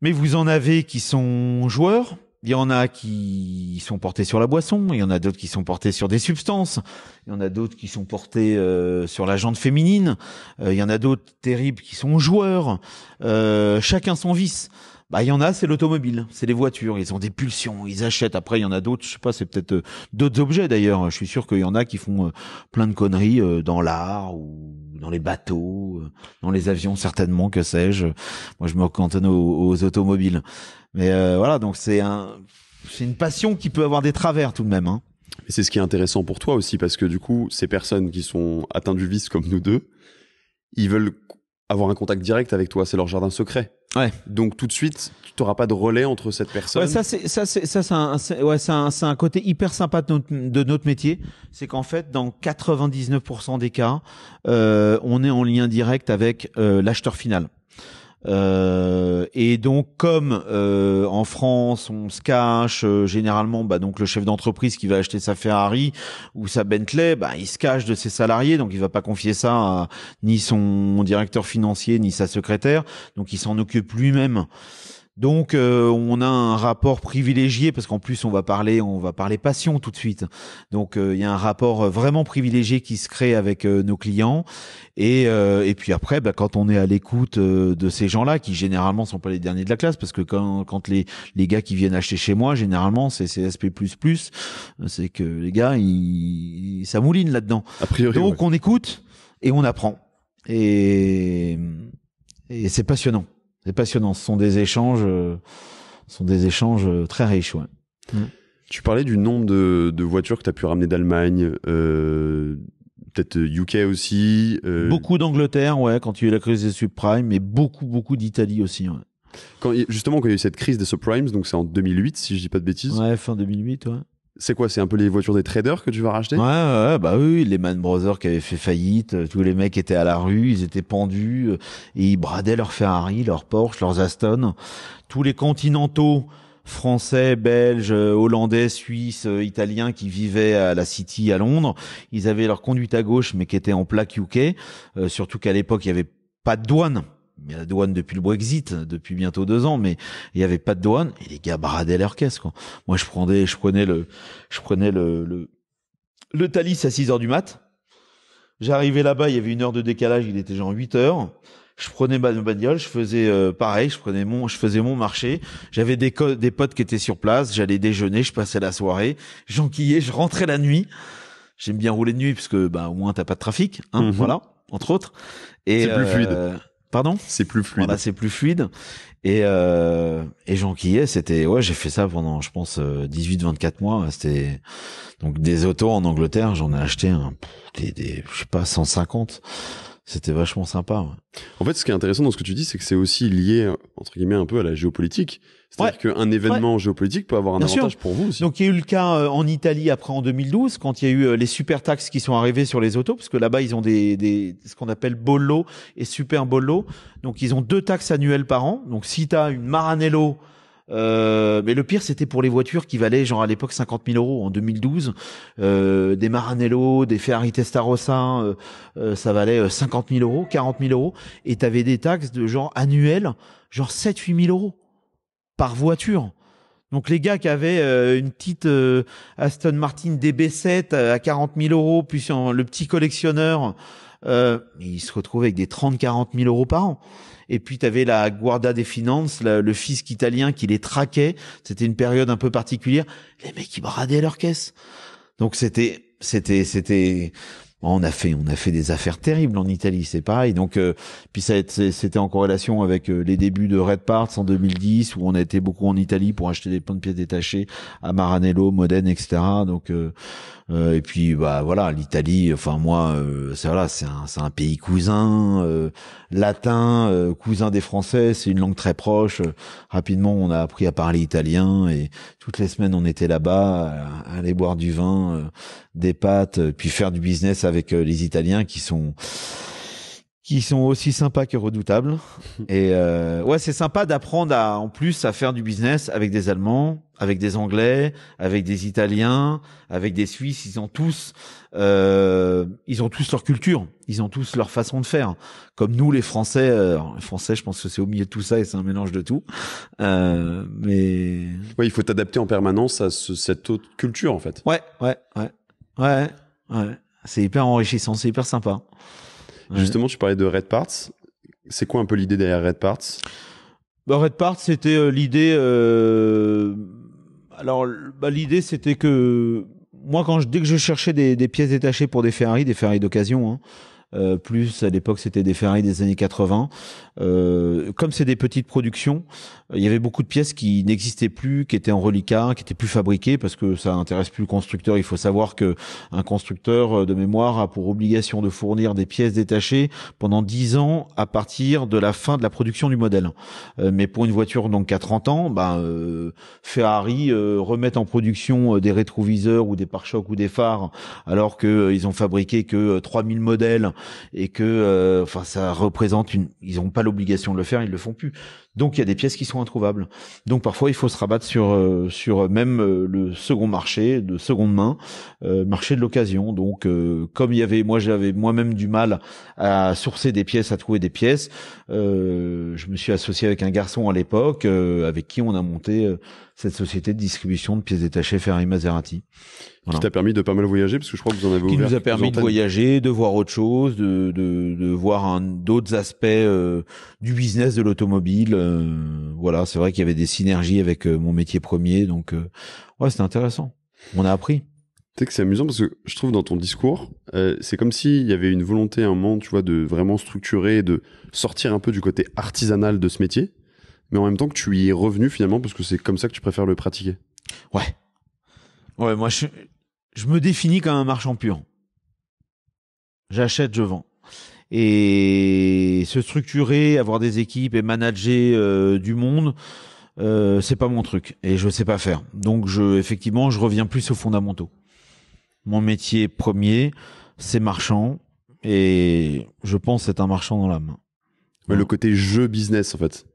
Mais vous en avez qui sont joueurs. Il y en a qui sont portés sur la boisson, il y en a d'autres qui sont portés sur des substances, il y en a d'autres qui sont portés sur la jante féminine, il y en a d'autres terribles qui sont joueurs, chacun son vice. Bah, il y en a, c'est l'automobile, c'est les voitures, ils ont des pulsions, ils achètent. Après, il y en a d'autres, je sais pas, c'est peut-être d'autres objets d'ailleurs. Je suis sûr qu'il y en a qui font plein de conneries dans l'art ou dans les bateaux, dans les avions certainement, que sais-je. Moi, je me cantonne aux automobiles. Mais voilà, donc c'est une passion qui peut avoir des travers tout de même. Hein. Et c'est ce qui est intéressant pour toi aussi, parce que du coup, ces personnes qui sont atteintes du vice comme nous deux, ils veulent avoir un contact direct avec toi, c'est leur jardin secret. Ouais. Donc tout de suite, tu n'auras pas de relais entre cette personne. Ouais, c'est un côté hyper sympa de notre métier, c'est qu'en fait, dans 99% des cas, on est en lien direct avec l'acheteur final. Et donc comme en France on se cache généralement, donc le chef d'entreprise qui va acheter sa Ferrari ou sa Bentley, il se cache de ses salariés, donc il va pas confier ça à ni son directeur financier ni sa secrétaire, donc il s'en occupe lui-même Donc on a un rapport privilégié parce qu'en plus on va parler passion tout de suite. Donc il y a un rapport vraiment privilégié qui se crée avec nos clients et puis après quand on est à l'écoute de ces gens-là qui généralement sont pas les derniers de la classe parce que quand les gars qui viennent acheter chez moi généralement c'est SP++, c'est que les gars ça mouline là-dedans. A priori, donc on écoute et on apprend et c'est passionnant. C'est passionnant. Ce sont des échanges très riches, ouais. Tu parlais du nombre de voitures que tu as pu ramener d'Allemagne, peut-être UK aussi. Beaucoup d'Angleterre, ouais, quand il y a eu la crise des subprimes, mais beaucoup d'Italie aussi, ouais. Justement, quand il y a eu cette crise des subprimes, donc c'est en 2008, si je dis pas de bêtises. Ouais, fin 2008, ouais. C'est quoi? C'est un peu les voitures des traders que tu vas racheter? Ouais, bah oui, les Man Brothers qui avaient fait faillite, tous les mecs étaient à la rue, ils étaient pendus, et ils bradaient leurs Ferrari, leurs Porsche, leurs Aston. Tous les continentaux, français, belges, hollandais, suisses, italiens qui vivaient à la City à Londres, ils avaient leur conduite à gauche, mais qui était en plaque UK, surtout qu'à l'époque, il n'y avait pas de douane. Il y a la douane depuis le Brexit, depuis bientôt 2 ans, mais il y avait pas de douane et les gars bradaient leur caisse, quoi. Moi, je prenais le Thalys à 6h du mat. J'arrivais là-bas, il y avait 1 heure de décalage, il était genre 8h. Je prenais ma bagnole, je faisais pareil, je faisais mon marché. J'avais des potes qui étaient sur place, j'allais déjeuner, je passais la soirée, j'enquillais, je rentrais la nuit. J'aime bien rouler de nuit parce que au moins t'as pas de trafic, voilà, entre autres. Et c'est plus fluide. Pardon ? C'est plus fluide. Voilà, c'est plus fluide. Et j'enquillais, j'ai fait ça pendant, je pense, 18-24 mois. C'était donc des autos en Angleterre, j'en ai acheté je sais pas, 150. C'était vachement sympa. Ouais. En fait, ce qui est intéressant dans ce que tu dis, c'est que c'est aussi lié, entre guillemets, un peu à la géopolitique. C'est-à-dire qu'un événement géopolitique peut avoir un avantage pour vous aussi. Donc, il y a eu le cas en Italie après en 2012, quand il y a eu les super taxes qui sont arrivées sur les autos, parce que là-bas, ils ont ce qu'on appelle bollo et super bollo. Donc, ils ont 2 taxes annuelles par an. Donc, si tu as une Maranello, mais le pire, c'était pour les voitures qui valaient, genre à l'époque, 50 000 euros en 2012. Des Maranello, des Ferrari Testarossa, ça valait 50 000 euros, 40 000 euros. Et t'avais des taxes de genre annuelles, genre 7-8 000 euros par voiture. Donc les gars qui avaient une petite Aston Martin DB7 à 40 000 euros, puis le petit collectionneur, ils se retrouvaient avec des 30-40 000 euros par an. Et puis tu avais la Guardia des Finances, le fisc italien qui les traquait. C'était une période un peu particulière. Les mecs, ils bradaient leur caisse. Donc c'était on a fait des affaires terribles en Italie, c'est pareil. Donc puis c'était en corrélation avec les débuts de Red Parts en 2010 où on a été beaucoup en Italie pour acheter des plein de pièces détachées à Maranello, Modène, etc. Donc et puis voilà, l'Italie, enfin moi c'est un pays cousin latin, cousin des Français, c'est une langue très proche. Rapidement, on a appris à parler italien et toutes les semaines on était là-bas à aller boire du vin, des pâtes, puis faire du business avec les Italiens qui sont aussi sympas que redoutables. Et c'est sympa d'apprendre en plus à faire du business avec des Allemands, avec des Anglais, avec des Italiens, avec des Suisses. Ils ont tous leur culture, ils ont tous leur façon de faire. Comme nous, les Français. Les Français, je pense que c'est au milieu de tout ça et c'est un mélange de tout. Mais il faut t'adapter en permanence à cette autre culture, en fait. Ouais. C'est hyper enrichissant, c'est hyper sympa. Ouais. Justement, tu parlais de Red Parts. C'est quoi un peu l'idée derrière Red Parts ? Red Parts, c'était l'idée. L'idée, c'était que moi, dès que je cherchais des pièces détachées pour des Ferrari d'occasion, plus à l'époque, c'était des Ferrari des années 80. Comme c'est des petites productions, il y avait beaucoup de pièces qui n'existaient plus, qui étaient en reliquat, qui étaient plus fabriquées parce que ça intéresse plus le constructeur. Il faut savoir que un constructeur de mémoire a pour obligation de fournir des pièces détachées pendant 10 ans à partir de la fin de la production du modèle. Mais pour une voiture donc à 30 ans, Ferrari remettent en production des rétroviseurs ou des pare-chocs ou des phares alors que ils ont fabriqué que 3000 modèles et que ça représente ils ont pas l'obligation de le faire, ils le font plus. Donc il y a des pièces qui sont introuvables. Donc parfois il faut se rabattre sur même le second marché de seconde main, marché de l'occasion. Donc comme j'avais moi-même du mal à sourcer des pièces, à trouver des pièces, je me suis associé avec un garçon à l'époque avec qui on a monté cette société de distribution de pièces détachées Ferrari Maserati. Voilà. Qui t'a permis de pas mal voyager, parce que je crois que vous en avez ouvert. Qui nous a permis de voyager, de voir autre chose, de voir d'autres aspects du business de l'automobile. Voilà, c'est vrai qu'il y avait des synergies avec mon métier premier, donc ouais, c'était intéressant. On a appris. Tu sais que c'est amusant parce que je trouve dans ton discours, c'est comme s'il y avait une volonté à un moment, tu vois, de vraiment structurer, de sortir un peu du côté artisanal de ce métier, mais en même temps que tu y es revenu finalement parce que c'est comme ça que tu préfères le pratiquer. Ouais. Ouais, moi je me définis comme un marchand pur. J'achète, je vends. Et se structurer, avoir des équipes et manager du monde, c'est pas mon truc et je sais pas faire. Donc effectivement, je reviens plus aux fondamentaux. Mon métier premier, c'est marchand et je pense être un marchand dans l'âme. Ouais, le côté jeu business en fait.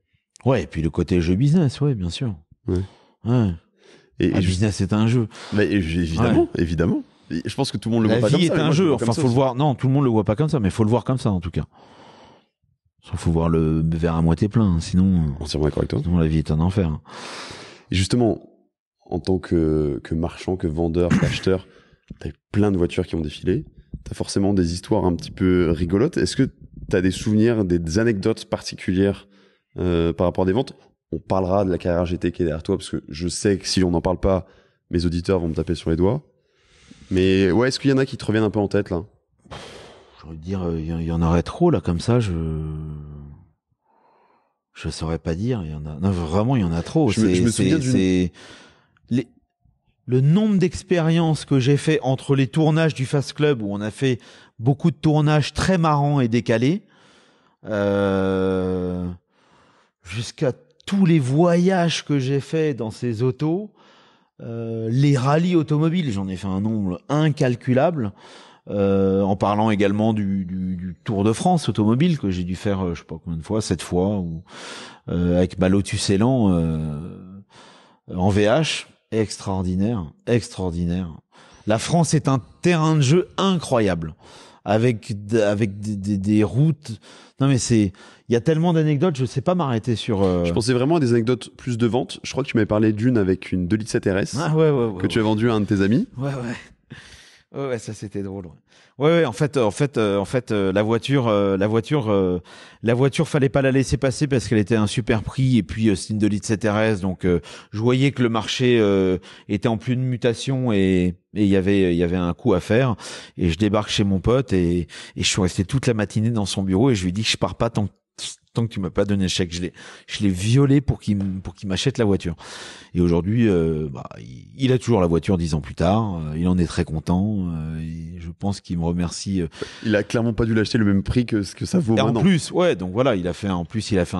Ouais, et puis le côté jeu business, ouais, bien sûr. Ouais. Ouais. Et business, c'est un jeu. Bah, évidemment, ouais. Évidemment. Et je pense que tout le monde le voit pas comme ça. La vie est un jeu. Enfin, faut le voir. Non, tout le monde le voit pas comme ça, mais faut le voir comme ça en tout cas. Il faut voir le verre à moitié plein, sinon. Entièrement d'accord avec toi. Sinon, la vie est un enfer. Et justement, en tant que marchand, que vendeur, qu'acheteur, t'as eu plein de voitures qui ont défilé. T'as forcément des histoires un petit peu rigolotes. Est-ce que t'as des souvenirs, des anecdotes particulières par rapport à des ventes? On parlera de la carrière GT qui est derrière toi, parce que je sais que si on n'en parle pas, mes auditeurs vont me taper sur les doigts. Mais ouais, est-ce qu'il y en a qui te reviennent un peu en tête, là? Je veux dire, il y en aurait trop, là, comme ça, je saurais pas dire. Il y en a, non, vraiment, il y en a trop. Je me souviens le nombre d'expériences que j'ai fait entre les tournages du Fast Club, où on a fait beaucoup de tournages très marrants et décalés, jusqu'à tous les voyages que j'ai fait dans ces autos, les rallyes automobiles, j'en ai fait un nombre incalculable, en parlant également du Tour de France automobile que j'ai dû faire, je sais pas combien de fois, 7 fois, ou avec ma Lotus Elan en VH, extraordinaire. La France est un terrain de jeu incroyable, avec des routes. Non mais il y a tellement d'anecdotes, je sais pas m'arrêter sur. Je pensais vraiment à des anecdotes plus de vente. Je crois que tu m'avais parlé d'une avec une 2 litres 7 RS que tu as vendue à un de tes amis. Ouais, ça c'était drôle. Ouais, en fait, la voiture, fallait pas la laisser passer parce qu'elle était un super prix et puis c'est une 2 litres 7 RS, donc je voyais que le marché était en pleine mutation et il y avait un coup à faire et je débarque chez mon pote et je suis resté toute la matinée dans son bureau et je lui dis que je pars pas tant que tu m'as pas donné le chèque. Je l'ai violé pour qu'il m'achète la voiture. Et aujourd'hui, il a toujours la voiture 10 ans plus tard. Il en est très content. Et je pense qu'il me remercie. Il a clairement pas dû l'acheter le même prix que ce que ça vaut et maintenant. En plus, ouais, donc voilà, il a fait un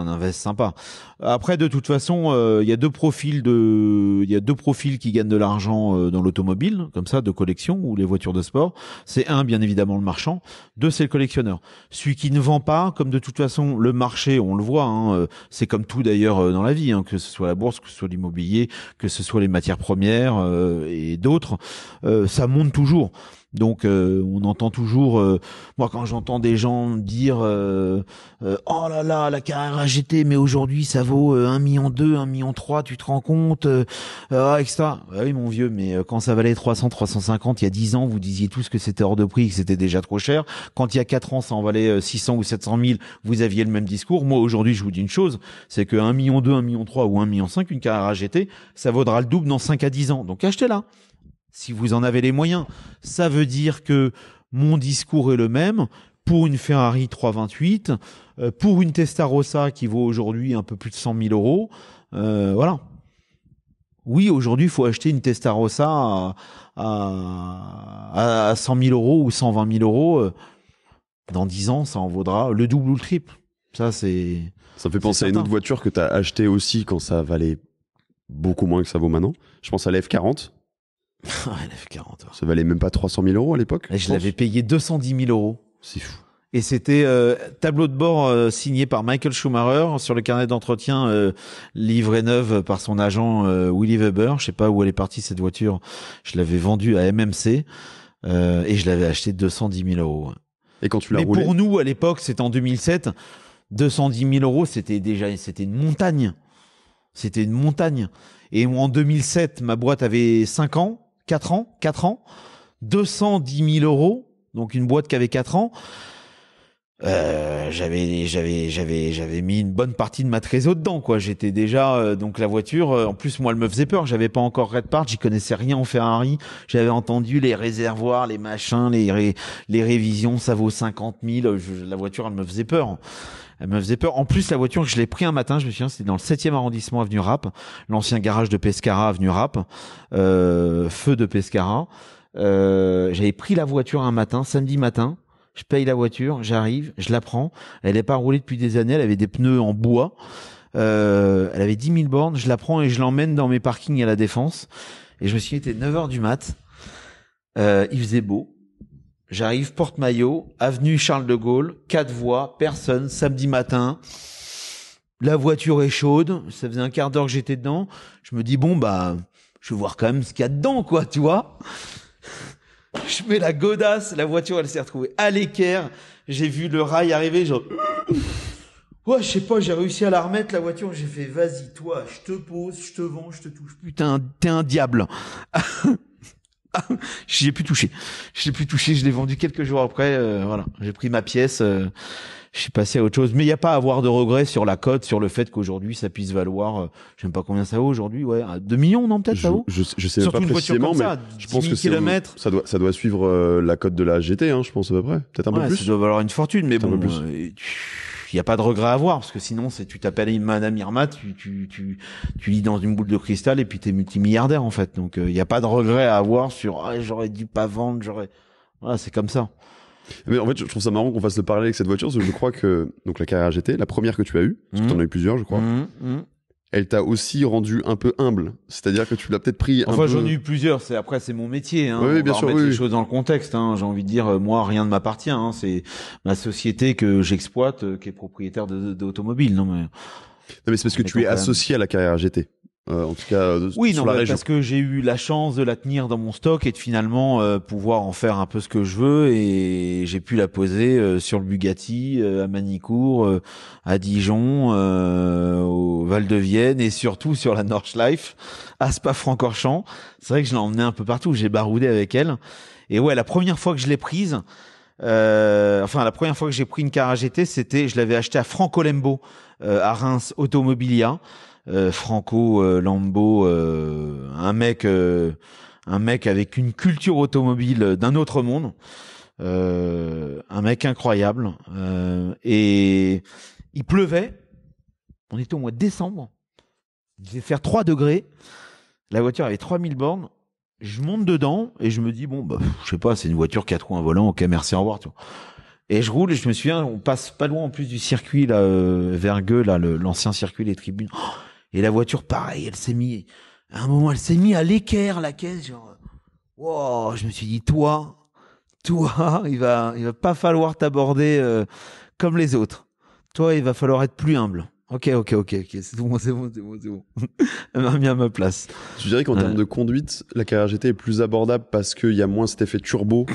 invest sympa. Après, de toute façon, il y a deux profils qui gagnent de l'argent dans l'automobile, comme ça, de collection ou les voitures de sport. C'est un, bien évidemment, le marchand. Deux, c'est le collectionneur. Celui qui ne vend pas, comme de toute façon, le marché, on le voit, hein, c'est comme tout d'ailleurs dans la vie, hein, que ce soit la bourse, que ce soit l'immobilier, que ce soit les matières premières et d'autres, ça monte toujours. Donc on entend toujours, moi quand j'entends des gens dire oh là là, la carrière AGT, mais aujourd'hui ça vaut 1,2 million, 1,3 million, tu te rends compte, etc. Bah oui mon vieux, mais quand ça valait 300, 350 il y a 10 ans, vous disiez tous que c'était hors de prix, que c'était déjà trop cher. Quand il y a 4 ans ça en valait 600 ou 700 000, vous aviez le même discours. Moi aujourd'hui je vous dis une chose, c'est que 1,2 million, 1,3 million ou 1,5 million, une carrière AGT, ça vaudra le double dans 5 à 10 ans. Donc achetez-la. Si vous en avez les moyens, ça veut dire que mon discours est le même pour une Ferrari 328, pour une Testarossa qui vaut aujourd'hui un peu plus de 100 000 euros. Voilà. Oui, aujourd'hui, il faut acheter une Testarossa à 100 000 euros ou 120 000 euros. Dans 10 ans, ça en vaudra le double ou le triple. Ça me fait penser à une autre voiture que tu as achetée aussi quand ça valait beaucoup moins que ça vaut maintenant. Je pense à la F40. Ouais, la F40. Ça valait même pas 300 000 euros à l'époque. Je l'avais payé 210 000 euros. C'est fou. Et c'était tableau de bord signé par Michael Schumacher sur le carnet d'entretien livré neuve par son agent Willy Weber. Je sais pas où elle est partie cette voiture. Je l'avais vendue à MMC et je l'avais acheté 210 000 euros. Et quand tu l'as Mais roulé, pour nous, à l'époque, c'était en 2007, 210 000 euros, c'était une montagne. C'était une montagne. Et en 2007, ma boîte avait 4 ans, 210 000 euros, donc une boîte qui avait 4 ans. J'avais mis une bonne partie de ma trésor dedans, quoi. J'étais déjà donc la voiture. En plus, moi, elle me faisait peur. J'avais pas encore Red Part, j'y connaissais rien en Ferrari. J'avais entendu les réservoirs, les machins, les révisions, ça vaut 50 000. La voiture, elle me faisait peur. Elle me faisait peur. En plus, la voiture, je l'ai pris un matin. Je me souviens, c'était dans le 7e arrondissement, avenue Rapp, l'ancien garage de Pescara, avenue Rapp, feu de Pescara. J'avais pris la voiture un matin, samedi matin. Je paye la voiture, j'arrive, je la prends. Elle n'est pas roulée depuis des années, elle avait des pneus en bois. Elle avait 10 000 bornes, je la prends et je l'emmène dans mes parkings à La Défense. Et je me suis dit, il était 9h du mat. Il faisait beau. J'arrive, porte-maillot, avenue Charles de Gaulle, 4 voies, personne, samedi matin. La voiture est chaude, ça faisait un quart d'heure que j'étais dedans. Je me dis, bon, bah, je vais voir quand même ce qu'il y a dedans, quoi, tu vois. Je mets la godasse, la voiture, elle s'est retrouvée à l'équerre. J'ai vu le rail arriver, genre... Ouais, je sais pas, j'ai réussi à la remettre, la voiture. J'ai fait, vas-y, toi, je te pose, je te vends, je te touche. Putain, t'es un diable. J'ai plus touché. Je l'ai vendu quelques jours après. Voilà, j'ai pris ma pièce. Je suis passé à autre chose. Mais il n'y a pas à avoir de regrets sur la cote, sur le fait qu'aujourd'hui, ça puisse valoir, je sais même pas combien ça vaut aujourd'hui, ouais, 2 millions, non, peut-être, ça vaut? Je sais Surtout pas une voiture précisément, comme mais ça, je pense que ça doit suivre la cote de la GT, hein, je pense à peu près. Peut-être un peu plus. Ça doit valoir une fortune, mais bon, il y a pas de regret à avoir, parce que sinon, tu t'appelles Madame Irma, tu lis dans une boule de cristal et puis t'es multimilliardaire, en fait. Donc, il y a pas de regret à avoir sur, j'aurais dû pas vendre, voilà, c'est comme ça. Mais en fait, je trouve ça marrant qu'on fasse le parallèle avec cette voiture, parce que je crois que donc la Carrera GT, la première que tu as eue, parce que t'en as eu plusieurs, je crois, elle t'a aussi rendu un peu humble. C'est-à-dire que tu l'as peut-être pris un peu... J'en ai eu plusieurs. Après, c'est mon métier. Hein. Oui, bien sûr. Remettre les choses dans le contexte. Hein. J'ai envie de dire, moi, rien ne m'appartient. Hein. C'est ma société que j'exploite, qui est propriétaire d'automobiles. Non, mais c'est parce que tu es associé à la Carrera GT. En tout cas, oui, sur la région. Parce que j'ai eu la chance de la tenir dans mon stock et de finalement pouvoir en faire un peu ce que je veux, et j'ai pu la poser sur le Bugatti, à Manicourt, à Dijon, au Val-de-Vienne, et surtout sur la Nordschleife, à Spa-Francorchamps. C'est vrai que je l'ai emmenée un peu partout, j'ai baroudé avec elle. Et ouais, la première fois que je l'ai prise, la première fois que j'ai pris une Carrera GT, je l'avais acheté à Franco Lembo, à Reims, Automobilia. Franco Lambo, un mec avec une culture automobile d'un autre monde, un mec incroyable, et il pleuvait, on était au mois de décembre, il devait faire 3 degrés, la voiture avait 3000 bornes, je monte dedans et je me dis, bon, bah, je sais pas, c'est une voiture qui a trop un volant, ok, merci, au revoir, tu vois. Et je roule et je me souviens, on passe pas loin en plus du circuit là, Vergueux, là, l'ancien circuit, les tribunes. Et la voiture, pareil, à un moment, elle s'est mise à l'équerre, la caisse, genre, wow, je me suis dit, toi, il va pas falloir t'aborder comme les autres. Toi, il va falloir être plus humble. Ok, c'est bon. Elle m'a mis à ma place. Tu dirais qu'en termes de conduite, la Carrera GT est plus abordable parce qu'il y a moins cet effet turbo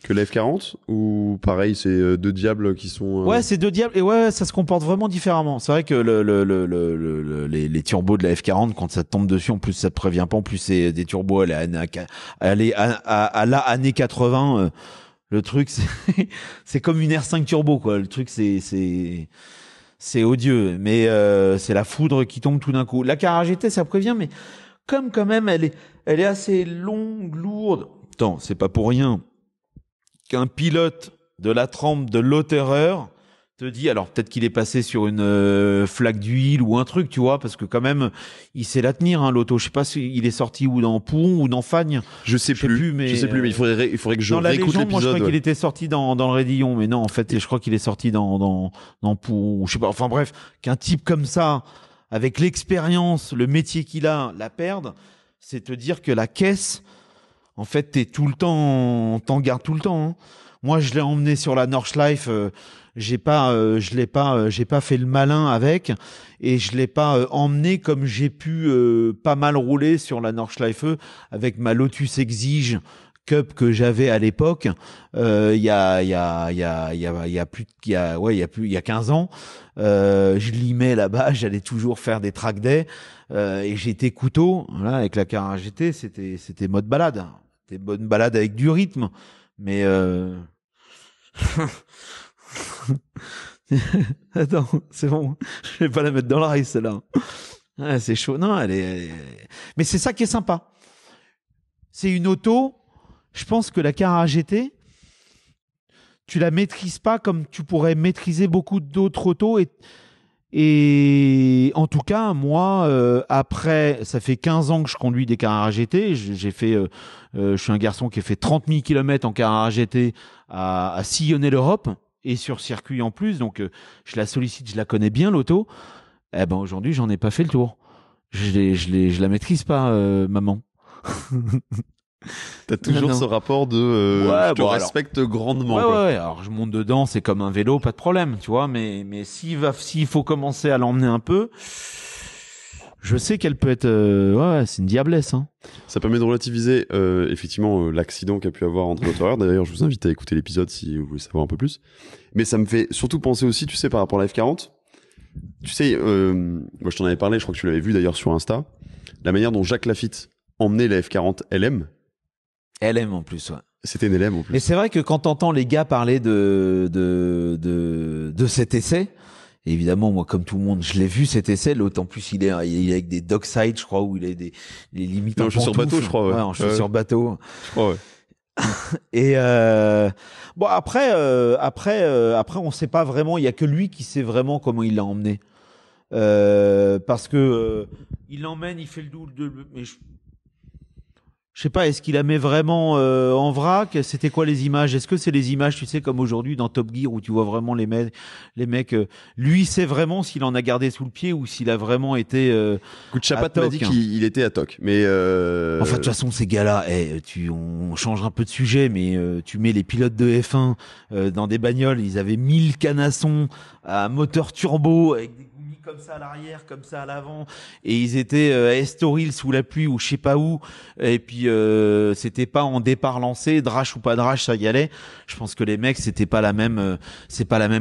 que la F40, ou pareil, c'est deux diables qui sont... Ouais, c'est deux diables, et ouais, ça se comporte vraiment différemment. C'est vrai que les turbos de la F40, quand ça te tombe dessus, en plus ça te prévient pas, en plus c'est des turbos à la année 80, le truc c'est comme une R5 turbo, quoi. Le truc c'est odieux, mais c'est la foudre qui tombe tout d'un coup. La Carrera GT, ça prévient, mais comme quand même elle est assez longue, lourde. Attends, c'est pas pour rien qu'un pilote de la trempe de Lauterer te dit, alors peut-être qu'il est passé sur une flaque d'huile ou un truc, tu vois, parce que quand même il sait la tenir, hein, l'auto. Je sais pas s'il est sorti ou dans Pouhon ou dans Fagnes. Je sais plus, mais il faudrait que je réécoute l'épisode. Moi je crois qu'il était sorti dans le Rédillon, mais non, en fait je crois qu'il est sorti dans Pouhon, je sais pas. Enfin bref, qu'un type comme ça, avec l'expérience, le métier qu'il a, la perde, c'est te dire que la caisse, en fait, t'en gardes tout le temps. Hein. Moi, je l'ai emmené sur la Nordschleife. J'ai pas fait le malin avec, et je l'ai pas emmené comme j'ai pu pas mal rouler sur la Nordschleife avec ma Lotus Exige Cup que j'avais à l'époque. Il y a 15 ans. Je limais là-bas, j'allais toujours faire des track days, et j'étais couteau. Voilà, avec la Carrara GT, c'était mode balade. C'était bonne balade avec du rythme, mais attends, c'est bon, je vais pas la mettre dans le rail celle-là. Ah, c'est chaud. Non, mais c'est ça qui est sympa. C'est une auto. Je pense que la Carrara GT, tu la maîtrises pas comme tu pourrais maîtriser beaucoup d'autres autos, et en tout cas, moi, après, ça fait 15 ans que je conduis des Carrara GT. Je suis un garçon qui a fait 30 000 km en Carrara GT à sillonner l'Europe, et sur circuit en plus. Donc, je la sollicite, je la connais bien, l'auto. Eh ben, aujourd'hui, j'en ai pas fait le tour. Je la maîtrise pas, maman. T'as toujours ce rapport de je te respecte grandement. Ouais. Alors je monte dedans, c'est comme un vélo, pas de problème, tu vois. Mais s'il faut commencer à l'emmener un peu, je sais qu'elle peut être, c'est une diablesse. Hein. Ça permet de relativiser effectivement l'accident qu'a pu avoir André Lauterer. D'ailleurs, je vous invite à écouter l'épisode si vous voulez savoir un peu plus. Mais ça me fait surtout penser aussi, tu sais, par rapport à la F40. Tu sais, moi je t'en avais parlé, je crois que tu l'avais vu d'ailleurs sur Insta. La manière dont Jacques Lafitte emmenait la F40 LM. LM en plus, ouais. C'était une LM en plus. Mais c'est vrai que quand t'entends les gars parler de cet essai, évidemment, moi, comme tout le monde, je l'ai vu cet essai. L'autre, en plus, il est avec des dockside, je crois, où il est les limites en chaussures bateau, je crois. Ouais, en chaussures bateau. Je crois, ouais. Et bon, après, on sait pas vraiment. Il y a que lui qui sait vraiment comment il l'a emmené, parce que il l'emmène, il fait le double mais je sais pas, est-ce qu'il la met vraiment en vrac? C'était quoi les images? Est-ce que c'est les images, tu sais, comme aujourd'hui dans Top Gear, où tu vois vraiment les mecs lui sait vraiment s'il en a gardé sous le pied ou s'il a vraiment été Coup de Chapat m'a dit qu'il était à toc, mais enfin de toute façon ces gars-là, on change un peu de sujet, mais tu mets les pilotes de F1 dans des bagnoles, ils avaient 1000 canassons à moteur turbo avec des comme ça à l'arrière, comme ça à l'avant, et ils étaient à Estoril sous la pluie ou je sais pas où, et puis c'était pas en départ lancé, drache ou pas drache, ça y allait. Je pense que les mecs, c'est pas la même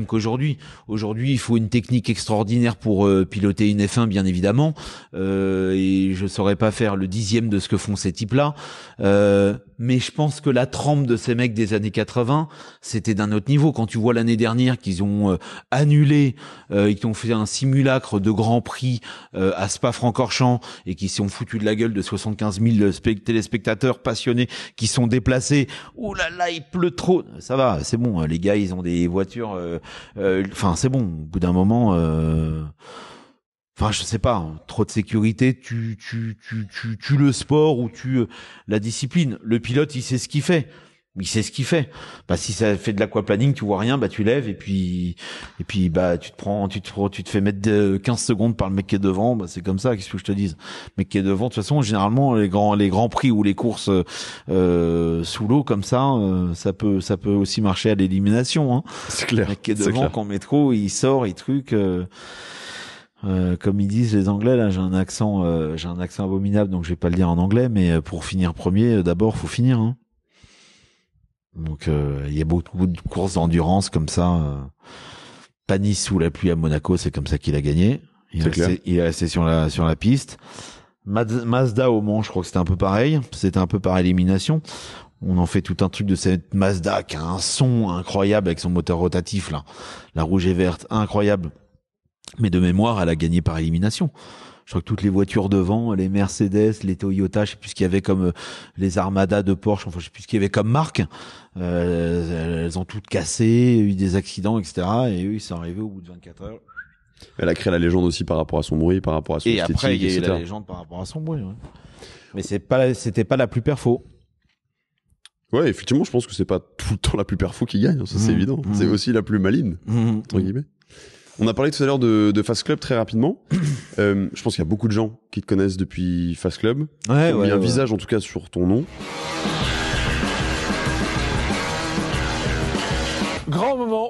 qu'aujourd'hui. Aujourd'hui, il faut une technique extraordinaire pour piloter une F1, bien évidemment, et je saurais pas faire le 10e de ce que font ces types-là, mais je pense que la trempe de ces mecs des années 80, c'était d'un autre niveau. Quand tu vois l'année dernière qu'ils ont annulé, ils ont fait un simulacre de Grand Prix à Spa-Francorchamps, et qui sont foutus de la gueule de 75 000 téléspectateurs passionnés qui sont déplacés. Oh là là, il pleut trop. Ça va, c'est bon. Les gars, ils ont des voitures. Enfin, c'est bon. Au bout d'un moment. Enfin, je sais pas, trop de sécurité, tu le sport ou la discipline. Le pilote, il sait ce qu'il fait. Bah, si ça fait de l'aquaplaning, tu vois rien, bah, tu lèves, et puis, bah, tu te fais mettre 15 secondes par le mec qui est devant, bah, c'est comme ça, qu'est-ce que je te dise. Le mec qui est devant, de toute façon, généralement, les grands prix ou les courses, sous l'eau, comme ça, ça peut aussi marcher à l'élimination, hein. C'est clair. Le mec qui est devant, quand métro, il sort, il truc, comme ils disent les Anglais, là, j'ai un accent abominable, donc je vais pas le dire en anglais, mais pour finir premier, d'abord, faut finir, hein. Donc, il y a beaucoup de courses d'endurance comme ça. Panis sous la pluie à Monaco, c'est comme ça qu'il a gagné. Il est resté sur la piste. Mazda au Mans, je crois que c'était un peu pareil. C'était un peu par élimination. On en fait tout un truc de cette Mazda qui a un son incroyable avec son moteur rotatif, là. La rouge et verte, incroyable. Mais de mémoire, elle a gagné par élimination. Je crois que toutes les voitures devant, les Mercedes, les Toyota, je sais plus ce qu'il y avait comme les Armada de Porsche, enfin je sais plus ce qu'il y avait comme marque. Elles ont toutes cassé, eu des accidents, etc. Et eux, ils sont arrivés au bout de 24 heures. Elle a créé la légende aussi par rapport à son bruit, par rapport à son esthétique, et après, il y a eu etc. la légende par rapport à son bruit. Ouais. Mais c'était pas la plus perfo. Ouais, effectivement, je pense que c'est pas tout le temps la plus perfo qui gagne, ça c'est évident. C'est aussi la plus maligne, entre guillemets. On a parlé tout à l'heure de Fast Club très rapidement. Je pense qu'il y a beaucoup de gens qui te connaissent depuis Fast Club. Ouais, qui ont mis un visage en tout cas sur ton nom.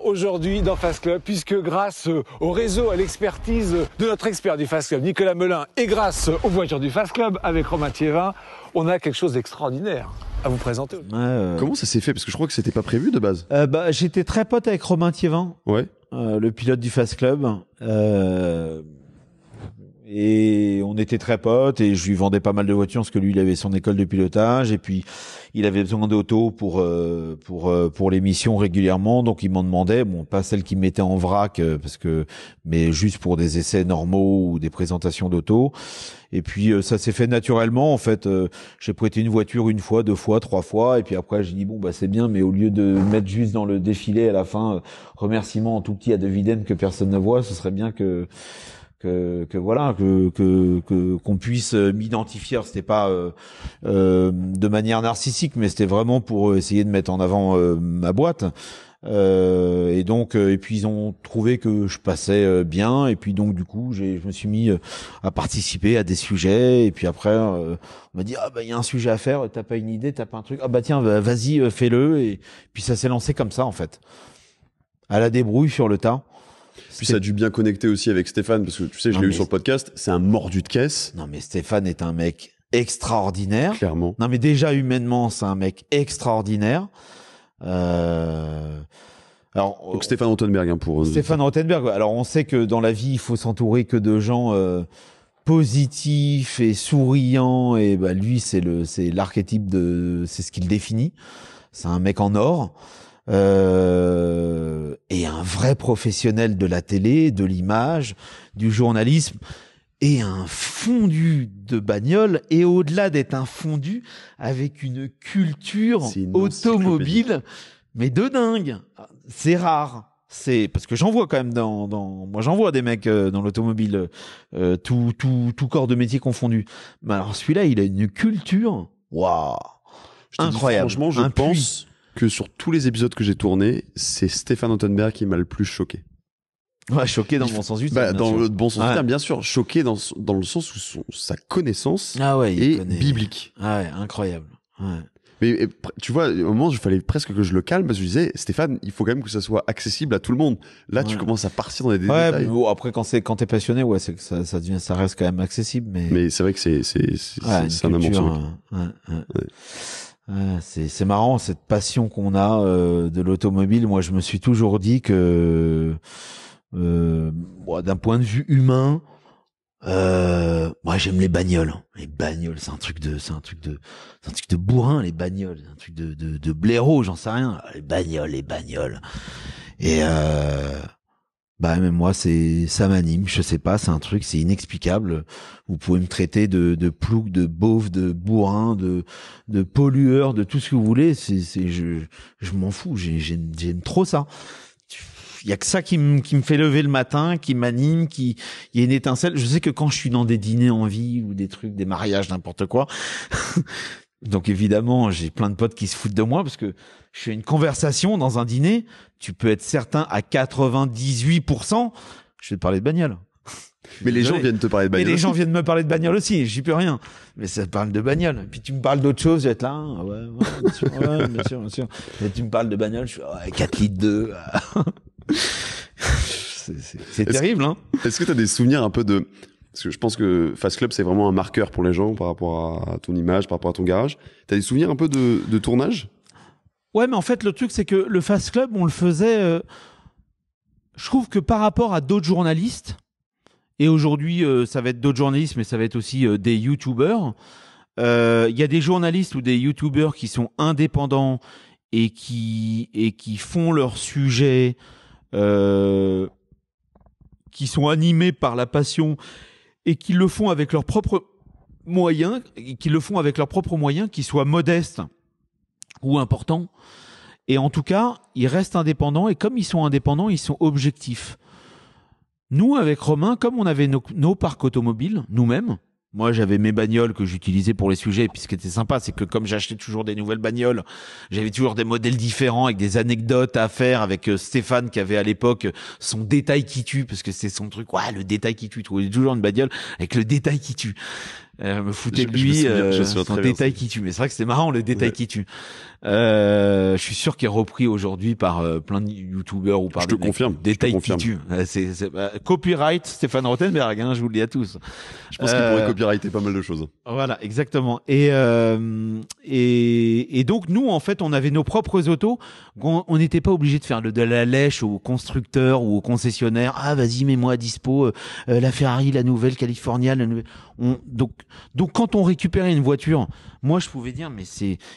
événement aujourd'hui dans Fast Club, puisque grâce au réseau, à l'expertise de notre expert du Fast Club, Nicolas Melin, et grâce aux voitures du Fast Club avec Romain Thiévin, on a quelque chose d'extraordinaire à vous présenter. Comment ça s'est fait? Parce que je crois que c'était pas prévu de base. J'étais très pote avec Romain Thiévin, Ouais. le pilote du Fast Club. Et on était très potes et je lui vendais pas mal de voitures parce que lui il avait son école de pilotage et puis il avait besoin d'auto pour l'émission régulièrement, donc il m'en demandait, bon pas celle qu'il mettait en vrac mais juste pour des essais normaux ou des présentations d'auto. Et puis ça s'est fait naturellement en fait. J'ai prêté une voiture une fois, 2 fois, 3 fois et puis après j'ai dit bon bah c'est bien, mais au lieu de mettre juste dans le défilé à la fin remerciement en tout petit à De Videm que personne ne voit, ce serait bien que qu'on puisse m'identifier. Alors, c'était pas de manière narcissique, mais c'était vraiment pour essayer de mettre en avant ma boîte. Et puis ils ont trouvé que je passais bien, et puis donc du coup je me suis mis à participer à des sujets, et puis après on m'a dit il y a un sujet à faire, t'as pas une idée, t'as pas un truc, tiens vas-y fais-le, et puis ça s'est lancé comme ça en fait, à la débrouille sur le tas. Puis ça a dû bien connecter aussi avec Stéphane, parce que tu sais, je l'ai eu sur le podcast, c'est un mordu de caisse. Non mais Stéphane est un mec extraordinaire. Clairement. Non mais déjà humainement, c'est un mec extraordinaire. Donc Stéphane Rothenberg pour Stéphane Rothenberg. Alors on sait que dans la vie, il faut s'entourer que de gens positifs et souriants, et lui c'est l'archétype c'est ce qu'il définit. C'est un mec en or. Et un vrai professionnel de la télé, de l'image, du journalisme, et un fondu de bagnole, et au-delà d'être un fondu, avec une culture automobile, mais de dingue. C'est rare. C'est parce que j'en vois quand même moi j'en vois des mecs dans l'automobile, tout corps de métier confondu. Mais alors celui-là, il a une culture, waouh, incroyable. Franchement, je pense que sur tous les épisodes que j'ai tournés, c'est Stéphane Rothenberg qui m'a le plus choqué. Ouais, choqué dans le bon sens du terme. Dans le bon sens du terme, bien sûr. Choqué dans le sens où sa connaissance est biblique. Ah ouais, incroyable. Ouais. Mais tu vois, au moment où il fallait presque que je le calme, parce que je disais, Stéphane, il faut quand même que ça soit accessible à tout le monde. Là, tu commences à partir dans des détails. Mais après, quand t'es passionné, c'est que ça reste quand même accessible. Mais c'est vrai que c'est un amour. C'est marrant cette passion qu'on a de l'automobile. Moi, je me suis toujours dit que d'un point de vue humain, moi j'aime les bagnoles. Les bagnoles, c'est un truc de bourrin, les bagnoles, un truc de blaireau, j'en sais rien. Les bagnoles. Et même moi ça m'anime, je sais pas, c'est un truc, c'est inexplicable. Vous pouvez me traiter de plouc, de beauf, de bourrin, de pollueur, de tout ce que vous voulez, je m'en fous, j'aime trop ça. Il y a que ça qui me fait lever le matin, qui m'anime, il y a une étincelle. Je sais que quand je suis dans des dîners en vie ou des trucs, des mariages, n'importe quoi, donc évidemment, j'ai plein de potes qui se foutent de moi parce que je fais une conversation dans un dîner, tu peux être certain à 98%, je vais te parler de bagnole. Mais les gens viennent te parler de bagnole. Mais les gens viennent me parler de bagnole aussi, j'y peux rien. Mais ça parle de bagnole. Puis tu me parles d'autre chose, je vais être là, bien sûr. Et tu me parles de bagnole, je suis 4 litres 2. C'est terrible, hein. Est-ce que tu as des souvenirs un peu de... Parce que je pense que Fast Club, c'est vraiment un marqueur pour les gens par rapport à ton image, par rapport à ton garage. T'as des souvenirs un peu de tournage? Ouais, mais en fait, le truc, c'est que le Fast Club, on le faisait... je trouve que par rapport à d'autres journalistes, et aujourd'hui, ça va être d'autres journalistes, mais ça va être aussi des YouTubers, il y a des journalistes ou des YouTubers qui sont indépendants et qui font leur sujet... qui sont animés par la passion et qui le font avec leurs propres moyens, qui soient modestes ou importants. Et en tout cas, ils restent indépendants, et comme ils sont indépendants, ils sont objectifs. Nous, avec Romain, comme on avait nos parcs automobiles, nous-mêmes, moi, j'avais mes bagnoles que j'utilisais pour les sujets. Et puis, ce qui était sympa, c'est que comme j'achetais toujours des nouvelles bagnoles, j'avais toujours des modèles différents avec des anecdotes à faire avec Stéphane qui avait à l'époque son détail qui tue, parce que c'est son truc. Ouais, le détail qui tue. Il trouvait toujours une bagnole avec le détail qui tue. me foutais de Je me lui, souviens, je me souviens son très bien, détail ça. qui tue. Mais c'est vrai que c'était marrant, le détail Ouais. qui tue. Je suis sûr qu'il est repris aujourd'hui par plein de youtubeurs ou par Je te des mecs. confirme, Détail je te qui confirme. tue. Copyright Stéphane Rothenberg, hein, je vous le dis à tous. Je pense qu'il pourrait copyrighter pas mal de choses. Voilà, exactement. Et donc nous, en fait, on avait nos propres autos. On n'était pas obligé de faire de la lèche au constructeur ou au concessionnaire. Ah, vas-y, mets-moi à dispo la Ferrari, la nouvelle California, la nouvelle. Donc quand on récupérait une voiture, moi je pouvais dire, mais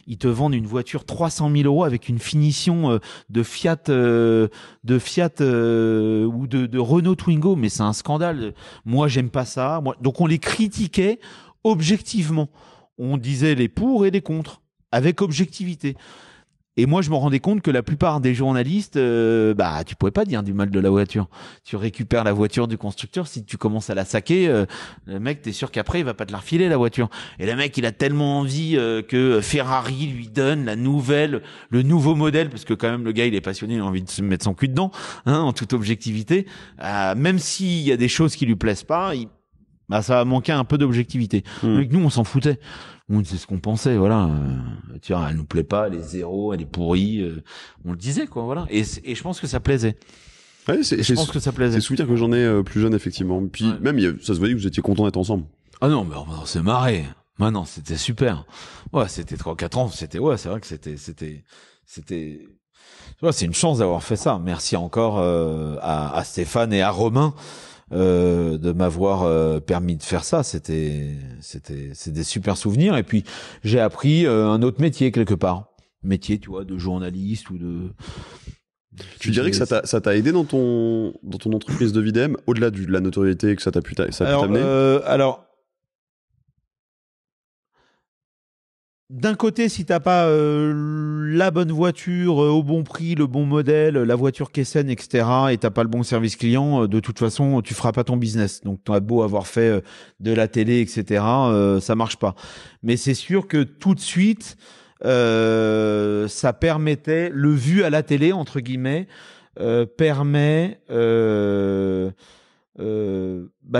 ils te vendent une voiture 300 000 € avec une finition de Fiat ou de Renault Twingo, mais c'est un scandale. Moi j'aime pas ça. Donc on les critiquait objectivement. On disait les pour et les contre avec objectivité. Et moi, je me rendais compte que la plupart des journalistes, tu pouvais pas dire du mal de la voiture. Tu récupères la voiture du constructeur, si tu commences à la saquer, le mec, t'es sûr qu'après, il va pas te la refiler, la voiture. Et le mec, il a tellement envie que Ferrari lui donne le nouveau modèle, parce que quand même, le gars, il est passionné, il a envie de se mettre son cul dedans, hein, en toute objectivité. Même s'il y a des choses qui lui plaisent pas, ça va manquer un peu d'objectivité. Donc nous, on s'en foutait. C'est ce qu'on pensait, voilà. Tu vois, elle nous plaît pas, elle est zéro, elle est pourrie. On le disait, quoi, voilà. Et je pense que ça plaisait. Ouais, Je pense que ça plaisait. C'est souvenir que j'en ai plus jeune, effectivement. Puis Ouais. même, ça se voyait que vous étiez contents d'être ensemble. Ah non, mais on s'est marré. Non, c'était super. Ouais, c'était 3-4 ans. C'est vrai que c'était, ouais, c'est une chance d'avoir fait ça. Merci encore à Stéphane et à Romain de m'avoir permis de faire ça. C'est des super souvenirs. Et puis j'ai appris un autre métier quelque part. Métier, tu vois, de journaliste ou de. Tu dirais que ça t'a aidé dans ton entreprise de VDM, au-delà de la notoriété que ça a pu t'amener? Alors, d'un côté, si t'as pas la bonne voiture au bon prix, le bon modèle, la voiture qui est saine, etc., et t'as pas le bon service client, de toute façon, tu feras pas ton business. Donc, t'as beau avoir fait de la télé, etc., ça marche pas. Mais c'est sûr que tout de suite, ça permettait le vu à la télé entre guillemets permet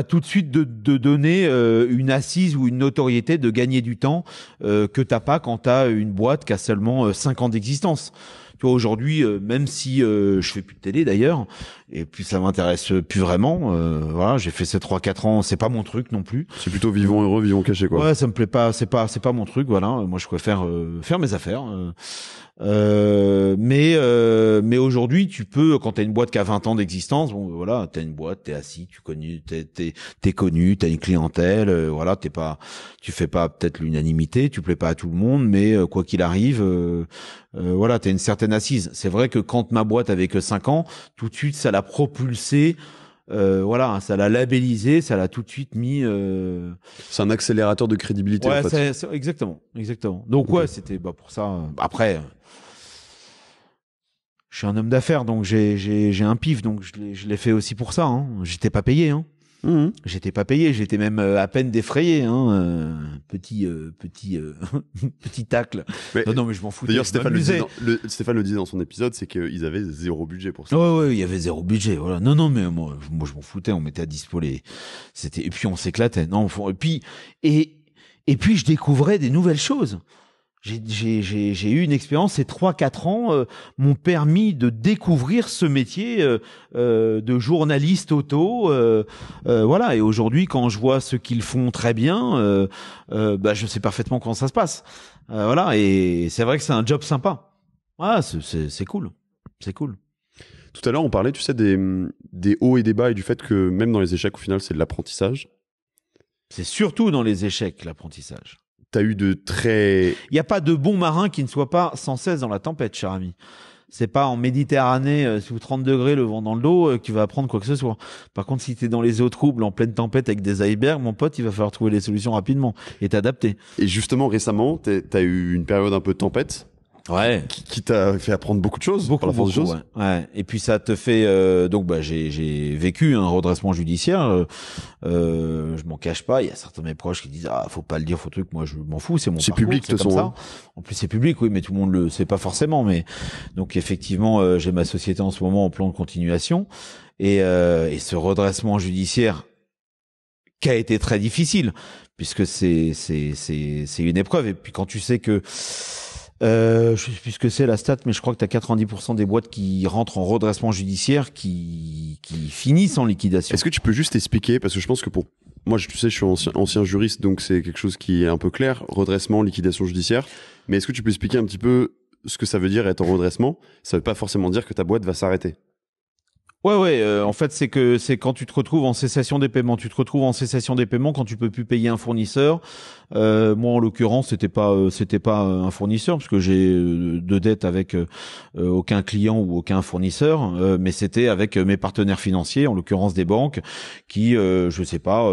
tout de suite de donner une assise ou une notoriété, de gagner du temps que t'as pas quand t'as une boîte qui a seulement 5 ans d'existence. Tu vois, aujourd'hui, même si je fais plus de télé d'ailleurs, et puis ça m'intéresse plus vraiment, voilà, j'ai fait ces 3-4 ans, c'est pas mon truc non plus. C'est plutôt vivant heureux, vivant caché, quoi. Ouais, ça me plaît pas, c'est pas mon truc, voilà. Moi, je préfère faire mes affaires. Mais aujourd'hui, tu peux, quand t'as une boîte qui a 20 ans d'existence, bon, t'as une boîte, t'es assis, t'es connu, t'as une clientèle, tu fais pas peut-être l'unanimité, tu plais pas à tout le monde, mais quoi qu'il arrive, t'as une certaine assise. C'est vrai que quand ma boîte avait que 5 ans, tout de suite, ça l'a propulsé. Ça l'a labellisé, ça l'a tout de suite mis. C'est un accélérateur de crédibilité. Ouais, en fait. c'est exactement. Donc ouais, c'était pour ça. Après, je suis un homme d'affaires, donc j'ai un pif, donc je l'ai fait aussi pour ça. Hein. J'étais pas payé. Hein. J'étais pas payé, j'étais même à peine défrayé, hein. Petit tacle. Mais non, mais je m'en foutais. D'ailleurs, Stéphane le disait dans son épisode, c'est qu'ils avaient zéro budget pour ça. Ouais, il y avait zéro budget, voilà. Non, mais moi je m'en foutais, on mettait à dispo et puis on s'éclatait. Non, et puis je découvrais des nouvelles choses. J'ai eu une expérience, ces 3-4 ans m'ont permis de découvrir ce métier de journaliste auto. Et aujourd'hui, quand je vois ce qu'ils font très bien, je sais parfaitement comment ça se passe. Et c'est vrai que c'est un job sympa. Ah, c'est cool. C'est cool. Tout à l'heure, on parlait, tu sais, des hauts et des bas et du fait que même dans les échecs, au final, c'est de l'apprentissage. C'est surtout dans les échecs, l'apprentissage. T'as eu de très... Il n'y a pas de bon marin qui ne soit pas sans cesse dans la tempête, cher ami. C'est pas en Méditerranée, sous 30 degrés, le vent dans le dos, que tu vas apprendre quoi que ce soit. Par contre, si t'es dans les eaux troubles, en pleine tempête avec des icebergs, mon pote, il va falloir trouver les solutions rapidement et t'adapter. Et justement, récemment, t'as eu une période un peu de tempête. Ouais. Qui t'a fait apprendre beaucoup de choses, par la force des choses. Ouais. Et puis ça te fait j'ai vécu un redressement judiciaire. Je m'en cache pas. Il y a certains de mes proches qui disent faut pas le dire, faut truc. Moi je m'en fous, c'est mon parcours. C'est public de toute façon. Hein. En plus c'est public, oui, mais tout le monde le sait pas forcément. Mais donc effectivement, j'ai ma société en ce moment en plan de continuation et ce redressement judiciaire qui a été très difficile, puisque c'est une épreuve. Et puis quand tu sais que je sais plus ce que c'est la stat, mais je crois que tu as 90% des boîtes qui rentrent en redressement judiciaire qui finissent en liquidation. Est-ce que tu peux juste expliquer, parce que je pense que pour moi, tu sais, je suis ancien juriste, donc c'est quelque chose qui est un peu clair, redressement, liquidation judiciaire. Mais est-ce que tu peux expliquer un petit peu ce que ça veut dire être en redressement? Ça veut pas forcément dire que ta boîte va s'arrêter. Ouais, en fait, c'est quand tu te retrouves en cessation des paiements. Tu te retrouves en cessation des paiements quand tu peux plus payer un fournisseur. Moi, en l'occurrence, c'était pas un fournisseur, parce que j'ai de dettes avec aucun client ou aucun fournisseur, mais c'était avec mes partenaires financiers, en l'occurrence des banques, qui, je sais pas,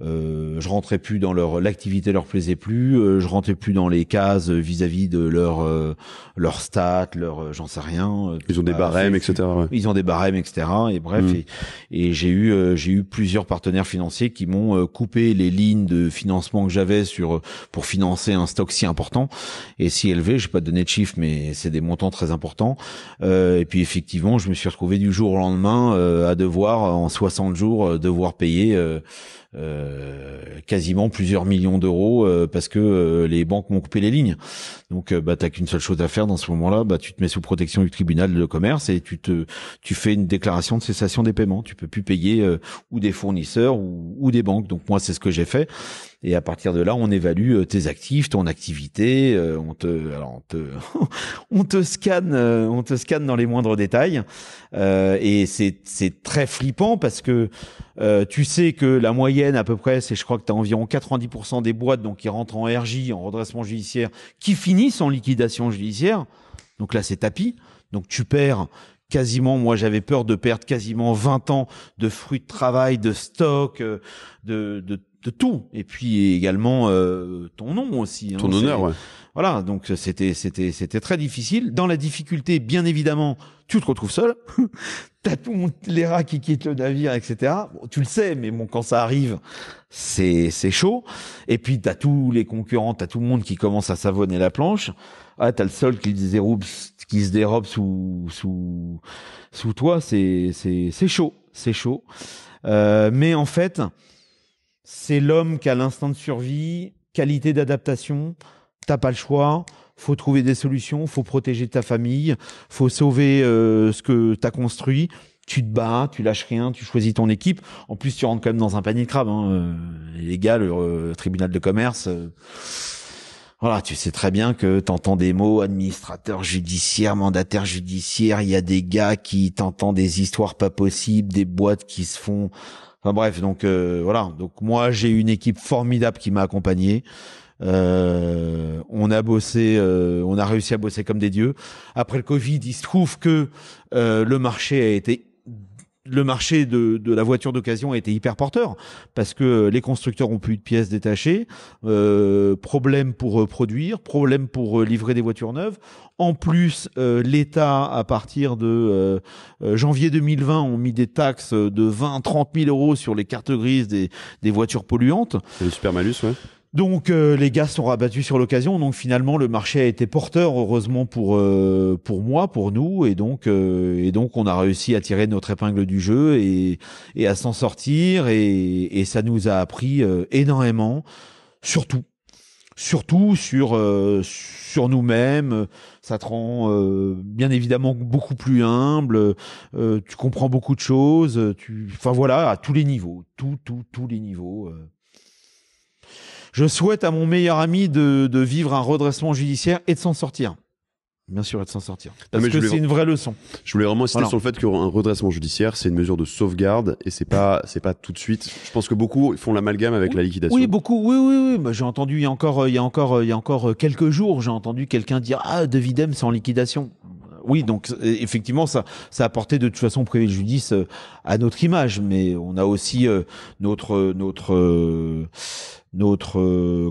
je rentrais plus dans l'activité leur plaisait plus, je rentrais plus dans les cases vis-à-vis de leur stats, j'en sais rien. Ils ont des barèmes, etc. Ouais. Ils ont des barèmes, etc. Et bref, et j'ai eu plusieurs partenaires financiers qui m'ont coupé les lignes de financement que j'avais pour financer un stock si important et si élevé. Je vais pas te donner de chiffres, mais c'est des montants très importants. Et puis effectivement, je me suis retrouvé du jour au lendemain à devoir en 60 jours devoir payer quasiment plusieurs millions d'euros parce que les banques m'ont coupé les lignes. Donc t'as qu'une seule chose à faire dans ce moment-là, tu te mets sous protection du tribunal de commerce et tu fais une déclaration de cessation des paiements. Tu peux plus payer ou des fournisseurs ou des banques. Donc moi c'est ce que j'ai fait. Et à partir de là, on évalue tes actifs, ton activité, on te scanne dans les moindres détails. Et c'est très flippant parce que tu sais que la moyenne à peu près, je crois que tu as environ 90% des boîtes donc qui rentrent en RJ, en redressement judiciaire, qui finissent en liquidation judiciaire. Donc là, c'est tapis. Donc tu perds quasiment, moi j'avais peur de perdre quasiment 20 ans de fruits de travail, de stock, de tout, et puis également ton nom aussi. Ton honneur, ouais. Voilà, donc c'était très difficile. Dans la difficulté, bien évidemment, tu te retrouves seul. T'as les rats qui quittent le navire, etc. Bon, tu le sais, mais bon, quand ça arrive, c'est chaud. Et puis t'as tous les concurrents, t'as tout le monde qui commence à savonner la planche. Ah, t'as le sol qui se dérobe sous toi. C'est chaud, c'est chaud. Mais en fait, c'est l'homme qui a l'instinct de survie, qualité d'adaptation. T'as pas le choix. Faut trouver des solutions. Faut protéger ta famille. Faut sauver ce que t'as construit. Tu te bats, tu lâches rien, tu choisis ton équipe. En plus, tu rentres quand même dans un panier de crabes. Les gars, le tribunal de commerce. Voilà, tu sais très bien que t'entends des mots, administrateur judiciaire, mandataire judiciaire. Il y a des gars qui t'entendent des histoires pas possibles, des boîtes qui se font. Enfin bref, donc voilà. Donc moi, j'ai une équipe formidable qui m'a accompagné. On a bossé, on a réussi à bosser comme des dieux. Après le Covid, il se trouve que le marché de la voiture d'occasion a été hyper porteur parce que les constructeurs ont plus de pièces détachées, problème pour produire, problème pour livrer des voitures neuves. En plus, l'État, à partir de janvier 2020, ont mis des taxes de 20-30 000 euros sur les cartes grises des voitures polluantes. C'est le super malus, ouais. Donc les gars sont rabattus sur l'occasion. Donc finalement le marché a été porteur, heureusement pour moi, pour nous, et donc on a réussi à tirer notre épingle du jeu et à s'en sortir et ça nous a appris énormément, surtout sur nous-mêmes. Ça te rend bien évidemment beaucoup plus humble. Tu comprends beaucoup de choses. Enfin voilà, à tous les niveaux, tous les niveaux. Je souhaite à mon meilleur ami de vivre un redressement judiciaire et de s'en sortir. Bien sûr, et de s'en sortir. Parce que c'est une vraie leçon. Je voulais vraiment insister sur le fait qu'un redressement judiciaire, c'est une mesure de sauvegarde et c'est pas tout de suite. Je pense que beaucoup font l'amalgame avec la liquidation. Oui, beaucoup. Oui. Bah, j'ai entendu il y a encore quelques jours, j'ai entendu quelqu'un dire de Videm c'est en liquidation. Oui, donc effectivement, ça a apporté de toute façon préjudice à notre image, mais on a aussi notre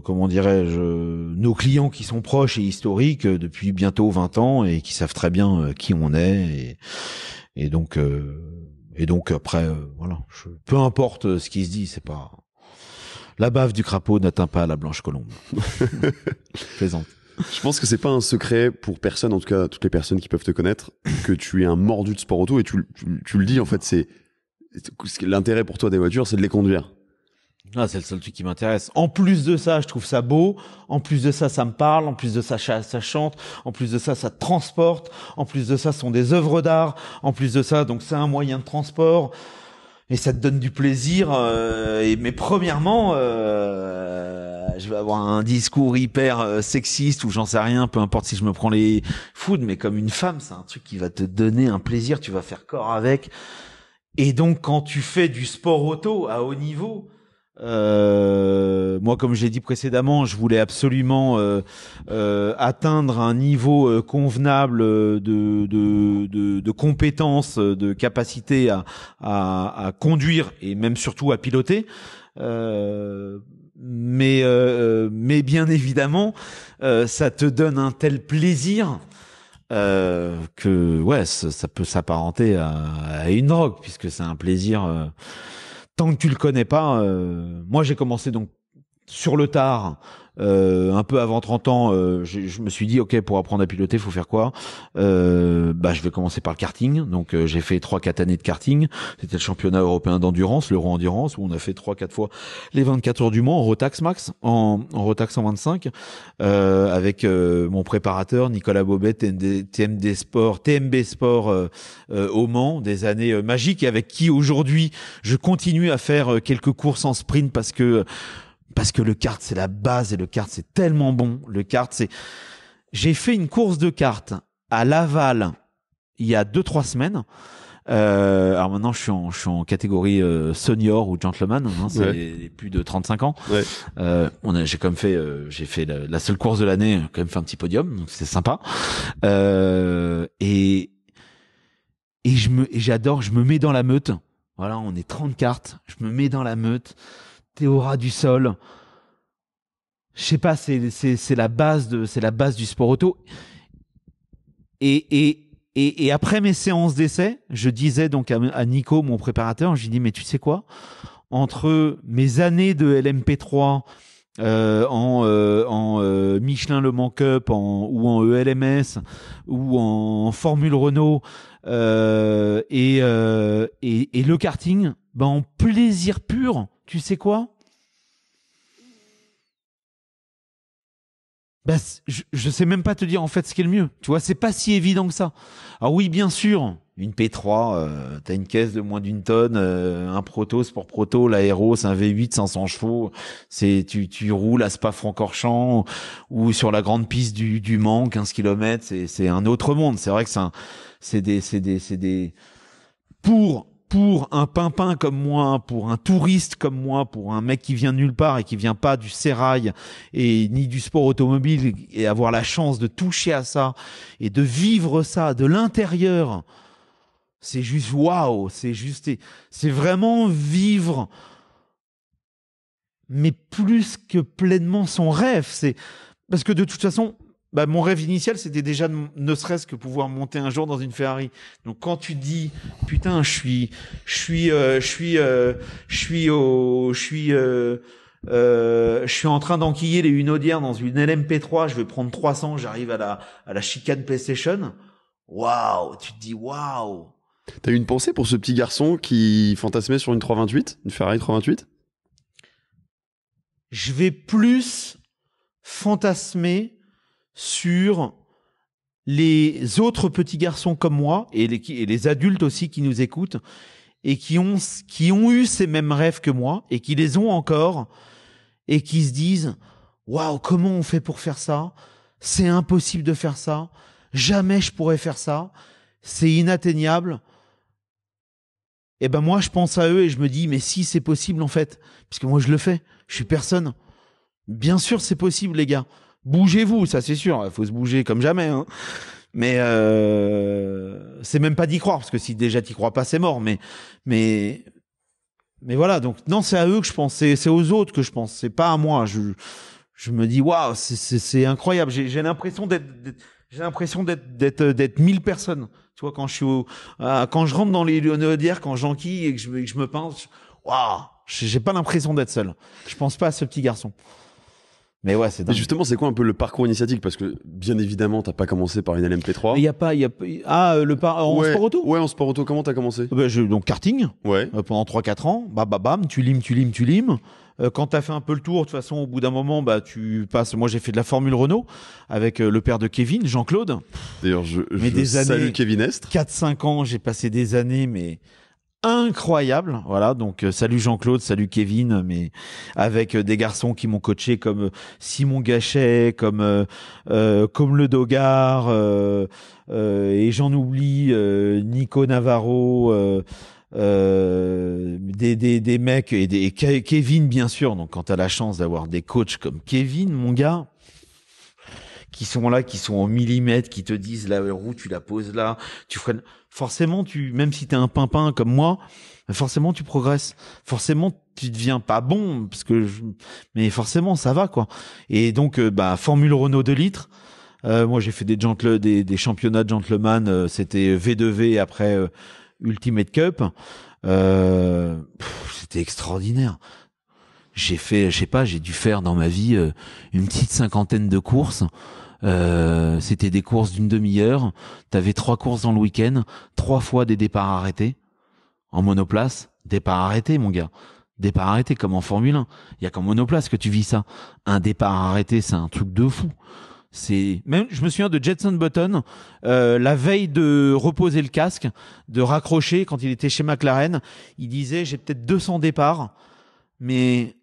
comment dirais-je, nos clients qui sont proches et historiques depuis bientôt 20 ans et qui savent très bien qui on est et donc après voilà, peu importe ce qui se dit, c'est pas la bave du crapaud n'atteint pas la blanche colombe. Plaisante. Je pense que c'est pas un secret pour personne, en tout cas toutes les personnes qui peuvent te connaître, que tu es un mordu de sport auto et tu le dis en fait, c'est l'intérêt pour toi des voitures, c'est de les conduire. Ah, c'est le seul truc qui m'intéresse. En plus de ça, je trouve ça beau. En plus de ça, ça me parle. En plus de ça, ça chante. En plus de ça, ça transporte. En plus de ça, ce sont des œuvres d'art. En plus de ça, donc c'est un moyen de transport. Et ça te donne du plaisir. Mais premièrement, je vais avoir un discours hyper sexiste ou j'en sais rien, peu importe si je me prends les foudes, mais comme une femme, c'est un truc qui va te donner un plaisir. Tu vas faire corps avec. Et donc, quand tu fais du sport auto à haut niveau, moi, comme je l'ai dit précédemment, je voulais absolument atteindre un niveau convenable de compétences, de capacité à conduire et même surtout à piloter. Mais bien évidemment, ça te donne un tel plaisir que ouais, ça peut s'apparenter à une drogue puisque c'est un plaisir. Tant que tu le connais pas, moi j'ai commencé donc sur le tard, un peu avant 30 ans, je me suis dit ok, pour apprendre à piloter, faut faire quoi? Je vais commencer par le karting. Donc j'ai fait 3-4 années de karting. C'était le championnat européen d'endurance, l'Euro Endurance, où on a fait 3-4 fois les 24 heures du Mans en Rotax Max, en Rotax 125, avec mon préparateur Nicolas Bobet, TMB Sport au Mans, des années magiques, et avec qui aujourd'hui je continue à faire quelques courses en sprint parce que le kart c'est la base et le kart c'est tellement bon. Le kart j'ai fait une course de kart à Laval il y a 2-3 semaines. Alors maintenant je suis en catégorie senior ou gentleman, hein, c'est ouais. Plus de 35 ans. Ouais. J'ai quand même fait j'ai fait la seule course de l'année, quand même fait un petit podium, donc c'est sympa. Et j'adore, je me mets dans la meute. Voilà, on est 30 karts, je me mets dans la meute. T'es au ras du sol. Je sais pas, c'est la base du sport auto. Et après mes séances d'essai, je disais donc à Nico, mon préparateur, je lui dis mais tu sais quoi, entre mes années de LMP3 en Michelin Le Mans Cup ou en ELMS ou en Formule Renault et le karting, en plaisir pur. Tu sais quoi? Je sais même pas te dire en fait ce qui est le mieux. Tu vois, c'est pas si évident que ça. Alors oui, bien sûr, une P3, t'as une caisse de moins d'une tonne, un proto, sport proto, l'aéro, c'est un V8 500 chevaux. Tu roules à Spa-Francorchamps ou sur la grande piste du Mans, 15 km, c'est un autre monde. C'est vrai que c'est des pour un pimpin comme moi, pour un touriste comme moi, pour un mec qui vient de nulle part et qui vient pas du sérail et ni du sport automobile, et avoir la chance de toucher à ça et de vivre ça de l'intérieur, c'est juste waouh, c'est vraiment vivre, mais plus que pleinement son rêve. C'est parce que de toute façon, mon rêve initial, c'était déjà ne serait-ce que pouvoir monter un jour dans une Ferrari. Donc quand tu dis putain, je suis en train d'enquiller les Hunaudières dans une LMP3, je vais prendre 300, j'arrive à la chicane PlayStation. Waouh, tu te dis waouh. T'as eu une pensée pour ce petit garçon qui fantasmait sur une 328, une Ferrari 328? Je vais plus fantasmer sur les autres petits garçons comme moi et les adultes aussi qui nous écoutent et qui ont eu ces mêmes rêves que moi et qui les ont encore et qui se disent waouh, comment on fait pour faire ça? C'est impossible de faire ça. Jamais je pourrais faire ça. C'est inatteignable. Et moi je pense à eux et je me dis mais si c'est possible en fait, puisque moi je le fais. Je suis personne. Bien sûr c'est possible les gars. Bougez-vous, ça c'est sûr, il faut se bouger comme jamais, hein. Mais c'est même pas d'y croire, parce que si déjà t'y crois pas, c'est mort. Mais voilà, donc non, c'est à eux que je pense, c'est aux autres que je pense, c'est pas à moi. Je me dis waouh, c'est incroyable. J'ai l'impression d'être 1000 personnes. Tu vois, quand je rentre dans les Hunaudières, quand j'enquille et que je me pince, waouh, j'ai pas l'impression d'être seul. Je pense pas à ce petit garçon. Mais ouais, c'est dingue. Et justement, c'est quoi un peu le parcours initiatique? Parce que, bien évidemment, t'as pas commencé par une LMP3. Il y a pas, en sport auto? Ouais, en sport auto, comment t'as commencé? Donc, karting. Ouais. Pendant 3-4 ans. Bam, tu limes. quand t'as fait un peu le tour, de toute façon, au bout d'un moment, bah, tu passes. Moi, j'ai fait de la Formule Renault avec le père de Kevin, Jean-Claude. D'ailleurs, je salue Kevin Estre. 4-5 ans, j'ai passé des années, mais incroyables. Voilà, donc salut Jean-Claude, salut Kevin, mais avec des garçons qui m'ont coaché comme Simon Gachet, comme le Dogard, et j'en oublie, Nico Navarro. Des mecs et Kevin bien sûr. Donc quand t'as la chance d'avoir des coachs comme Kevin, mon gars, qui sont là, qui sont en millimètres, qui te disent la roue tu la poses là, tu freines, forcément même si t'es un pimpin comme moi, forcément tu progresses, forcément tu deviens pas bon mais forcément ça va quoi. Et donc Formule Renault 2 litres. Moi j'ai fait des championnats de gentleman, c'était V2V après Ultimate Cup, c'était extraordinaire. J'ai dû faire dans ma vie une petite 50aine de courses. C'était des courses d'une demi-heure. T'avais 3 courses dans le week-end, 3 fois des départs arrêtés en monoplace. Départ arrêté, mon gars. Départ arrêté comme en Formule 1. Il y a qu'en monoplace que tu vis ça. Un départ arrêté, c'est un truc de fou. Même je me souviens de Jenson Button la veille de reposer le casque, de raccrocher quand il était chez McLaren, il disait j'ai peut-être 200 départs, mais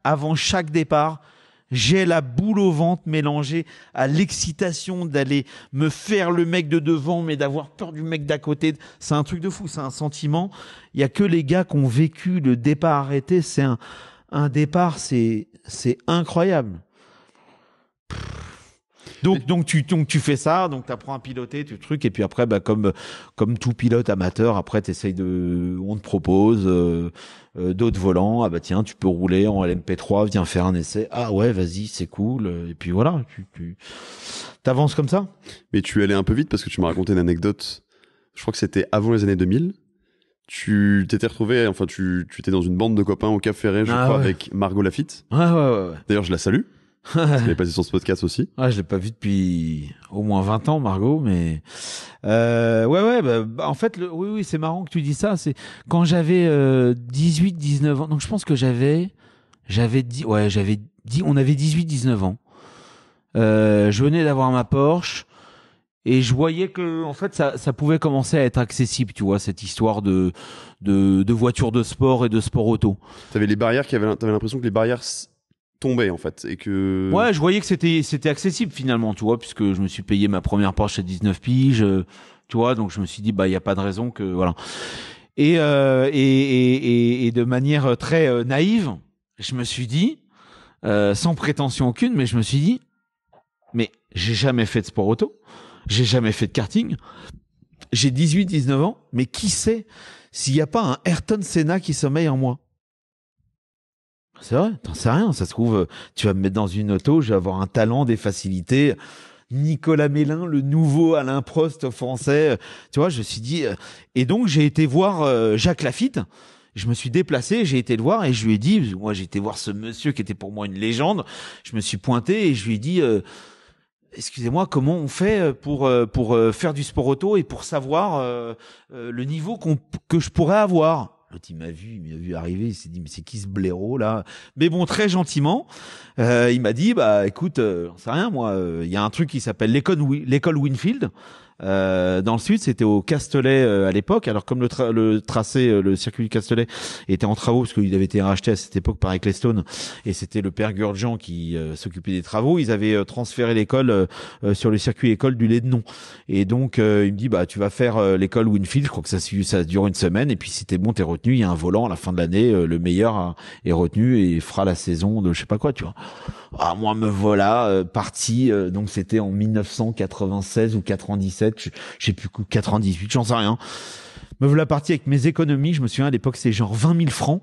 avant chaque départ, j'ai la boule au ventre mélangée à l'excitation d'aller me faire le mec de devant, mais d'avoir peur du mec d'à côté. C'est un truc de fou, c'est un sentiment. Il y a que les gars qui ont vécu le départ arrêté, c'est un départ, c'est incroyable. Donc tu fais ça, donc t'apprends à piloter, tu truc, et puis après comme tout pilote amateur, après on te propose d'autres volants, ah bah tiens tu peux rouler en LMP3, viens faire un essai, ah ouais vas-y c'est cool, et puis voilà, tu t'avances comme ça. Mais tu allais un peu vite parce que tu m'as raconté une anecdote, je crois que c'était avant les années 2000. Tu t'étais retrouvé, enfin tu étais dans une bande de copains au Cap Ferret, je crois, avec Margot Lafitte. Ouais. D'ailleurs je la salue. Elle est passée sur ce podcast aussi. Ah, je l'ai pas vu depuis au moins 20 ans, Margot, mais en fait, oui, c'est marrant que tu dis ça. C'est quand j'avais 18-19 ans. Donc je pense que on avait 18-19 ans. Je venais d'avoir ma Porsche et je voyais que en fait ça pouvait commencer à être accessible, tu vois, cette histoire de voitures de sport et de sport auto. T'avais l'impression que les barrières tombait en fait et que je voyais que c'était accessible finalement, tu vois, puisque je me suis payé ma première Porsche à 19 piges, tu vois, donc je me suis dit il y a pas de raison que voilà. Et de manière très naïve, je me suis dit sans prétention aucune, mais je me suis dit mais j'ai jamais fait de sport auto, j'ai jamais fait de karting. J'ai 18-19 ans, mais qui sait s'il y a pas un Ayrton Senna qui sommeille en moi. C'est vrai, t'en sais rien. Ça se trouve, tu vas me mettre dans une auto, je vais avoir un talent, des facilités. Nicolas Mélin, le nouveau Alain Prost français. Tu vois, je me suis dit... Et donc, j'ai été voir Jacques Lafitte. Je me suis déplacé, j'ai été le voir et je lui ai dit... Moi, j'ai été voir ce monsieur qui était pour moi une légende. Je me suis pointé et je lui ai dit... excusez-moi, comment on fait pour faire du sport auto et pour savoir le niveau que je pourrais avoir? L'autre, il m'a vu arriver, il s'est dit mais c'est qui ce blaireau là? Mais bon, très gentiment, il m'a dit écoute, j'en sais rien moi, il y a un truc qui s'appelle l'école Winfield. Dans le sud, c'était au Castellet à l'époque. Alors comme le tracé, le circuit du Castellet était en travaux parce qu'il avait été racheté à cette époque par Ecclestone et c'était le père Gurdjian qui s'occupait des travaux. Ils avaient transféré l'école sur le circuit école du Lédenon. Et donc il me dit tu vas faire l'école Winfield. Je crois que ça dure une semaine et puis si t'es bon t'es retenu. Il y a un volant à la fin de l'année, le meilleur est retenu et fera la saison de je sais pas quoi, tu vois. Ah moi me voilà parti. Donc c'était en 1996 ou 97. Je sais plus, 98, j'en sais rien. Me voilà parti avec mes économies. Je me souviens, à l'époque, c'est genre 20 000 francs.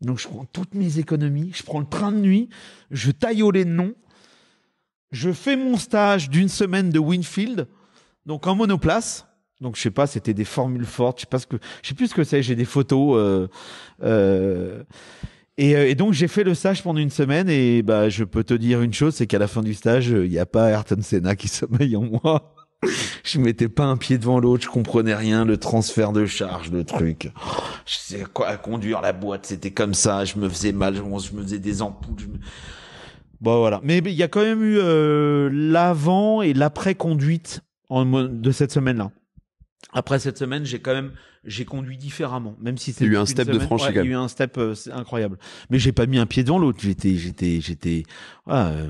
Donc, je prends toutes mes économies. Je prends le train de nuit. Je taille au lait de nom. Je fais mon stage d'une semaine de Winfield. Donc, en monoplace. Donc, je sais pas, c'était des formules fortes. Je sais plus ce que c'est. J'ai des photos, et donc, j'ai fait le stage pendant une semaine. Et, je peux te dire une chose, c'est qu'à la fin du stage, il n'y a pas Ayrton Senna qui sommeille en moi. Je mettais pas un pied devant l'autre, je comprenais rien, le transfert de charge, le truc. Je sais quoi, à conduire la boîte, c'était comme ça, je me faisais mal, je me faisais des ampoules. Bon, voilà. Mais il y a quand même eu l'avant et l'après-conduite de cette semaine-là. Après cette semaine, j'ai conduit différemment, même si c'est eu un step de franchi. Ouais, il y a eu un step incroyable. Mais j'ai pas mis un pied devant l'autre. J'étais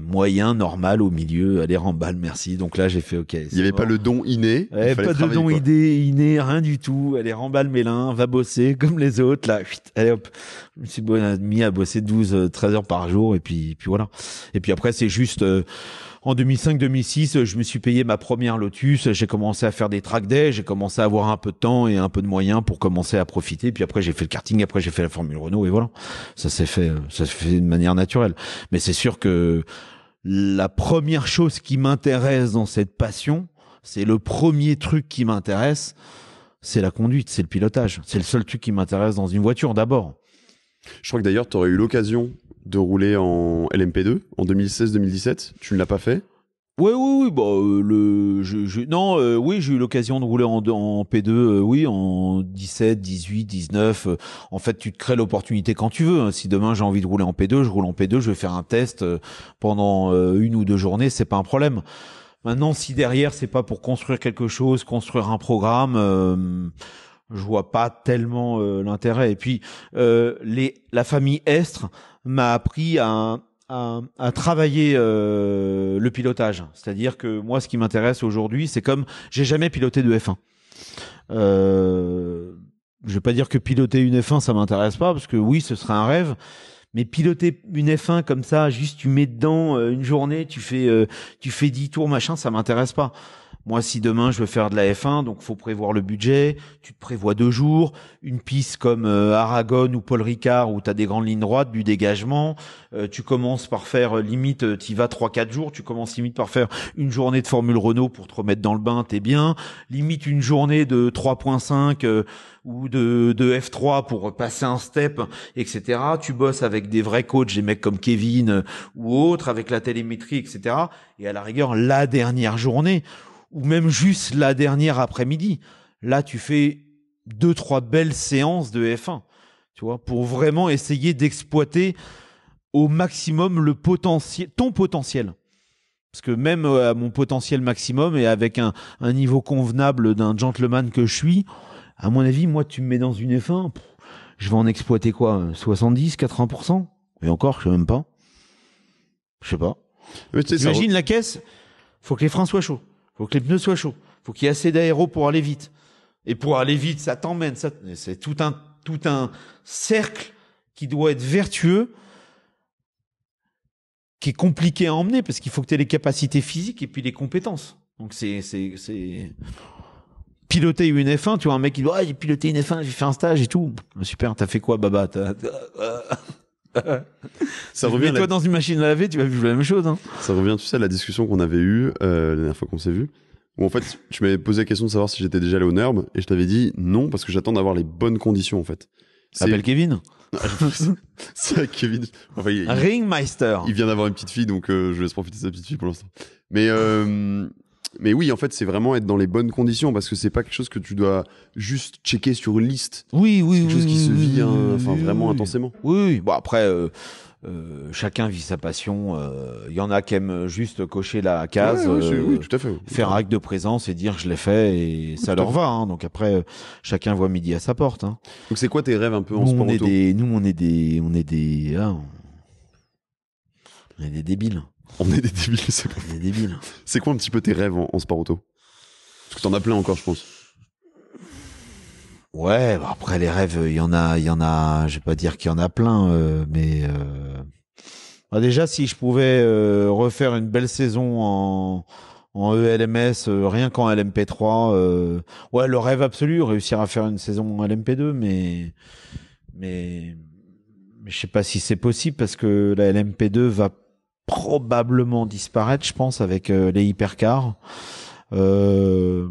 moyen, normal, au milieu. Allez, remballe, merci. Donc là, j'ai fait OK. Il y avait pas le don inné. Pas de don inné, rien du tout. Allez, remballe Mélin, va bosser comme les autres. Là, allez hop. Je me suis mis à bosser 12-13 heures par jour et puis voilà. Et puis après, c'est juste. En 2005-2006, je me suis payé ma première Lotus. J'ai commencé à faire des track days. J'ai commencé à avoir un peu de temps et un peu de moyens pour commencer à profiter. Puis après, j'ai fait le karting. Après, j'ai fait la Formule Renault. Et voilà. Ça s'est fait de manière naturelle. Mais c'est sûr que la première chose qui m'intéresse dans cette passion, c'est le premier truc qui m'intéresse, c'est la conduite, c'est le pilotage. C'est le seul truc qui m'intéresse dans une voiture d'abord. Je crois que d'ailleurs, tu aurais eu l'occasion de rouler en LMP2 en 2016-2017. Tu ne l'as pas fait? Oui. Bah, oui, j'ai eu l'occasion de rouler en P2, oui, en 17, 18, 19. En fait, tu te crées l'opportunité quand tu veux. Si demain j'ai envie de rouler en P2, je roule en P2, je vais faire un test pendant 1 ou 2 journées, c'est pas un problème. Maintenant, si derrière c'est pas pour construire quelque chose, construire un programme, je vois pas tellement l'intérêt. Et puis la famille Estre m'a appris à travailler le pilotage. C'est-à-dire que moi, ce qui m'intéresse aujourd'hui, c'est comme j'ai jamais piloté de F1. Je vais pas dire que piloter une F1, ça m'intéresse pas, parce que oui, ce serait un rêve. Mais piloter une F1 comme ça, juste tu mets dedans une journée, tu fais 10 tours, machin, ça m'intéresse pas. Moi, si demain je veux faire de la F1, donc faut prévoir le budget. Tu te prévois 2 jours, une piste comme Aragon ou Paul Ricard où tu as des grandes lignes droites, du dégagement. Tu commences par faire limite, t'y vas 3-4 jours. Tu commences limite par faire une journée de Formule Renault pour te remettre dans le bain, t'es bien. Limite une journée de 3.5 ou de F3 pour passer un step, etc. Tu bosses avec des vrais coachs, des mecs comme Kevin ou autres, avec la télémétrie, etc. Et à la rigueur, la dernière journée, ou même juste la dernière après-midi. Là, tu fais 2-3 belles séances de F1, tu vois, pour vraiment essayer d'exploiter au maximum ton potentiel. Parce que même à mon potentiel maximum et avec un niveau convenable d'un gentleman que je suis, à mon avis, moi, tu me mets dans une F1, je vais en exploiter quoi, 70, 80%? Et encore, je sais même pas. Je sais pas. Imagine la caisse, faut que les freins soient chauds. Faut que les pneus soient chauds. Faut qu'il y ait assez d'aéro pour aller vite. Et pour aller vite, ça t'emmène. C'est tout un cercle qui doit être vertueux, qui est compliqué à emmener parce qu'il faut que tu aies les capacités physiques et puis les compétences. Donc c'est piloter une F1. Tu vois un mec qui dit j'ai piloté une F1, j'ai fait un stage et tout. Super, t'as fait quoi, Baba? Ça revient. Mets-toi dans une machine à laver, tu vas vivre la même chose. Hein. Ça revient, tu sais, à la discussion qu'on avait eue la dernière fois qu'on s'est vu. Où en fait, tu m'avais posé la question de savoir si j'étais déjà allé au NURB et je t'avais dit non parce que j'attends d'avoir les bonnes conditions en fait. Appelle Kevin. C'est vrai, Kevin. Enfin, Ringmeister. Il vient d'avoir une petite fille, donc je laisse profiter de sa petite fille pour l'instant. Mais oui, en fait, c'est vraiment être dans les bonnes conditions parce que c'est pas quelque chose que tu dois juste checker sur une liste. Oui. C'est quelque chose qui se vit vraiment intensément. Oui. Bon, après, chacun vit sa passion. Il y en a qui aiment juste cocher la case, oui, tout à fait. faire un acte de présence et dire je l'ai fait et ça leur va. Hein. Donc après, chacun voit midi à sa porte. Hein. Donc c'est quoi tes rêves un peu en sport auto? On est des débiles. On est des débiles, c'est pas. On est débiles. C'est quoi un petit peu tes rêves en sport auto? Parce que t'en as plein encore, je pense. Ouais, bah après les rêves, il y en a, je vais pas dire qu'il y en a plein, mais bah déjà si je pouvais refaire une belle saison en ELMS, rien qu'en LMP3, ouais, le rêve absolu, réussir à faire une saison en LMP2, mais je sais pas si c'est possible parce que la LMP2 va probablement disparaître, je pense, avec les hypercars. Je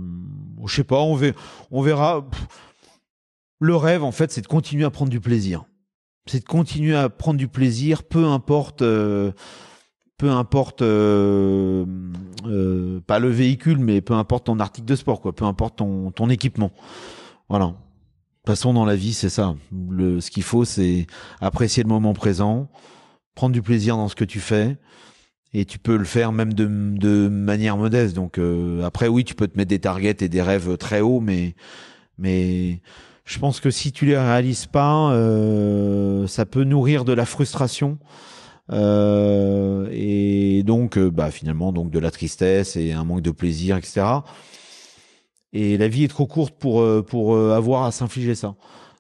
sais pas, on verra. Le rêve, en fait, c'est de continuer à prendre du plaisir. C'est de continuer à prendre du plaisir, peu importe peu importe pas le véhicule, mais peu importe ton article de sport, quoi, peu importe ton équipement. Voilà. De toute façon, dans la vie, c'est ça. Ce qu'il faut, c'est apprécier le moment présent, prendre du plaisir dans ce que tu fais, et tu peux le faire même de manière modeste. Donc après, oui, tu peux te mettre des targets et des rêves très hauts, mais je pense que si tu les réalises pas, ça peut nourrir de la frustration. Et donc finalement donc de la tristesse et un manque de plaisir, etc. Et la vie est trop courte pour avoir à s'infliger ça.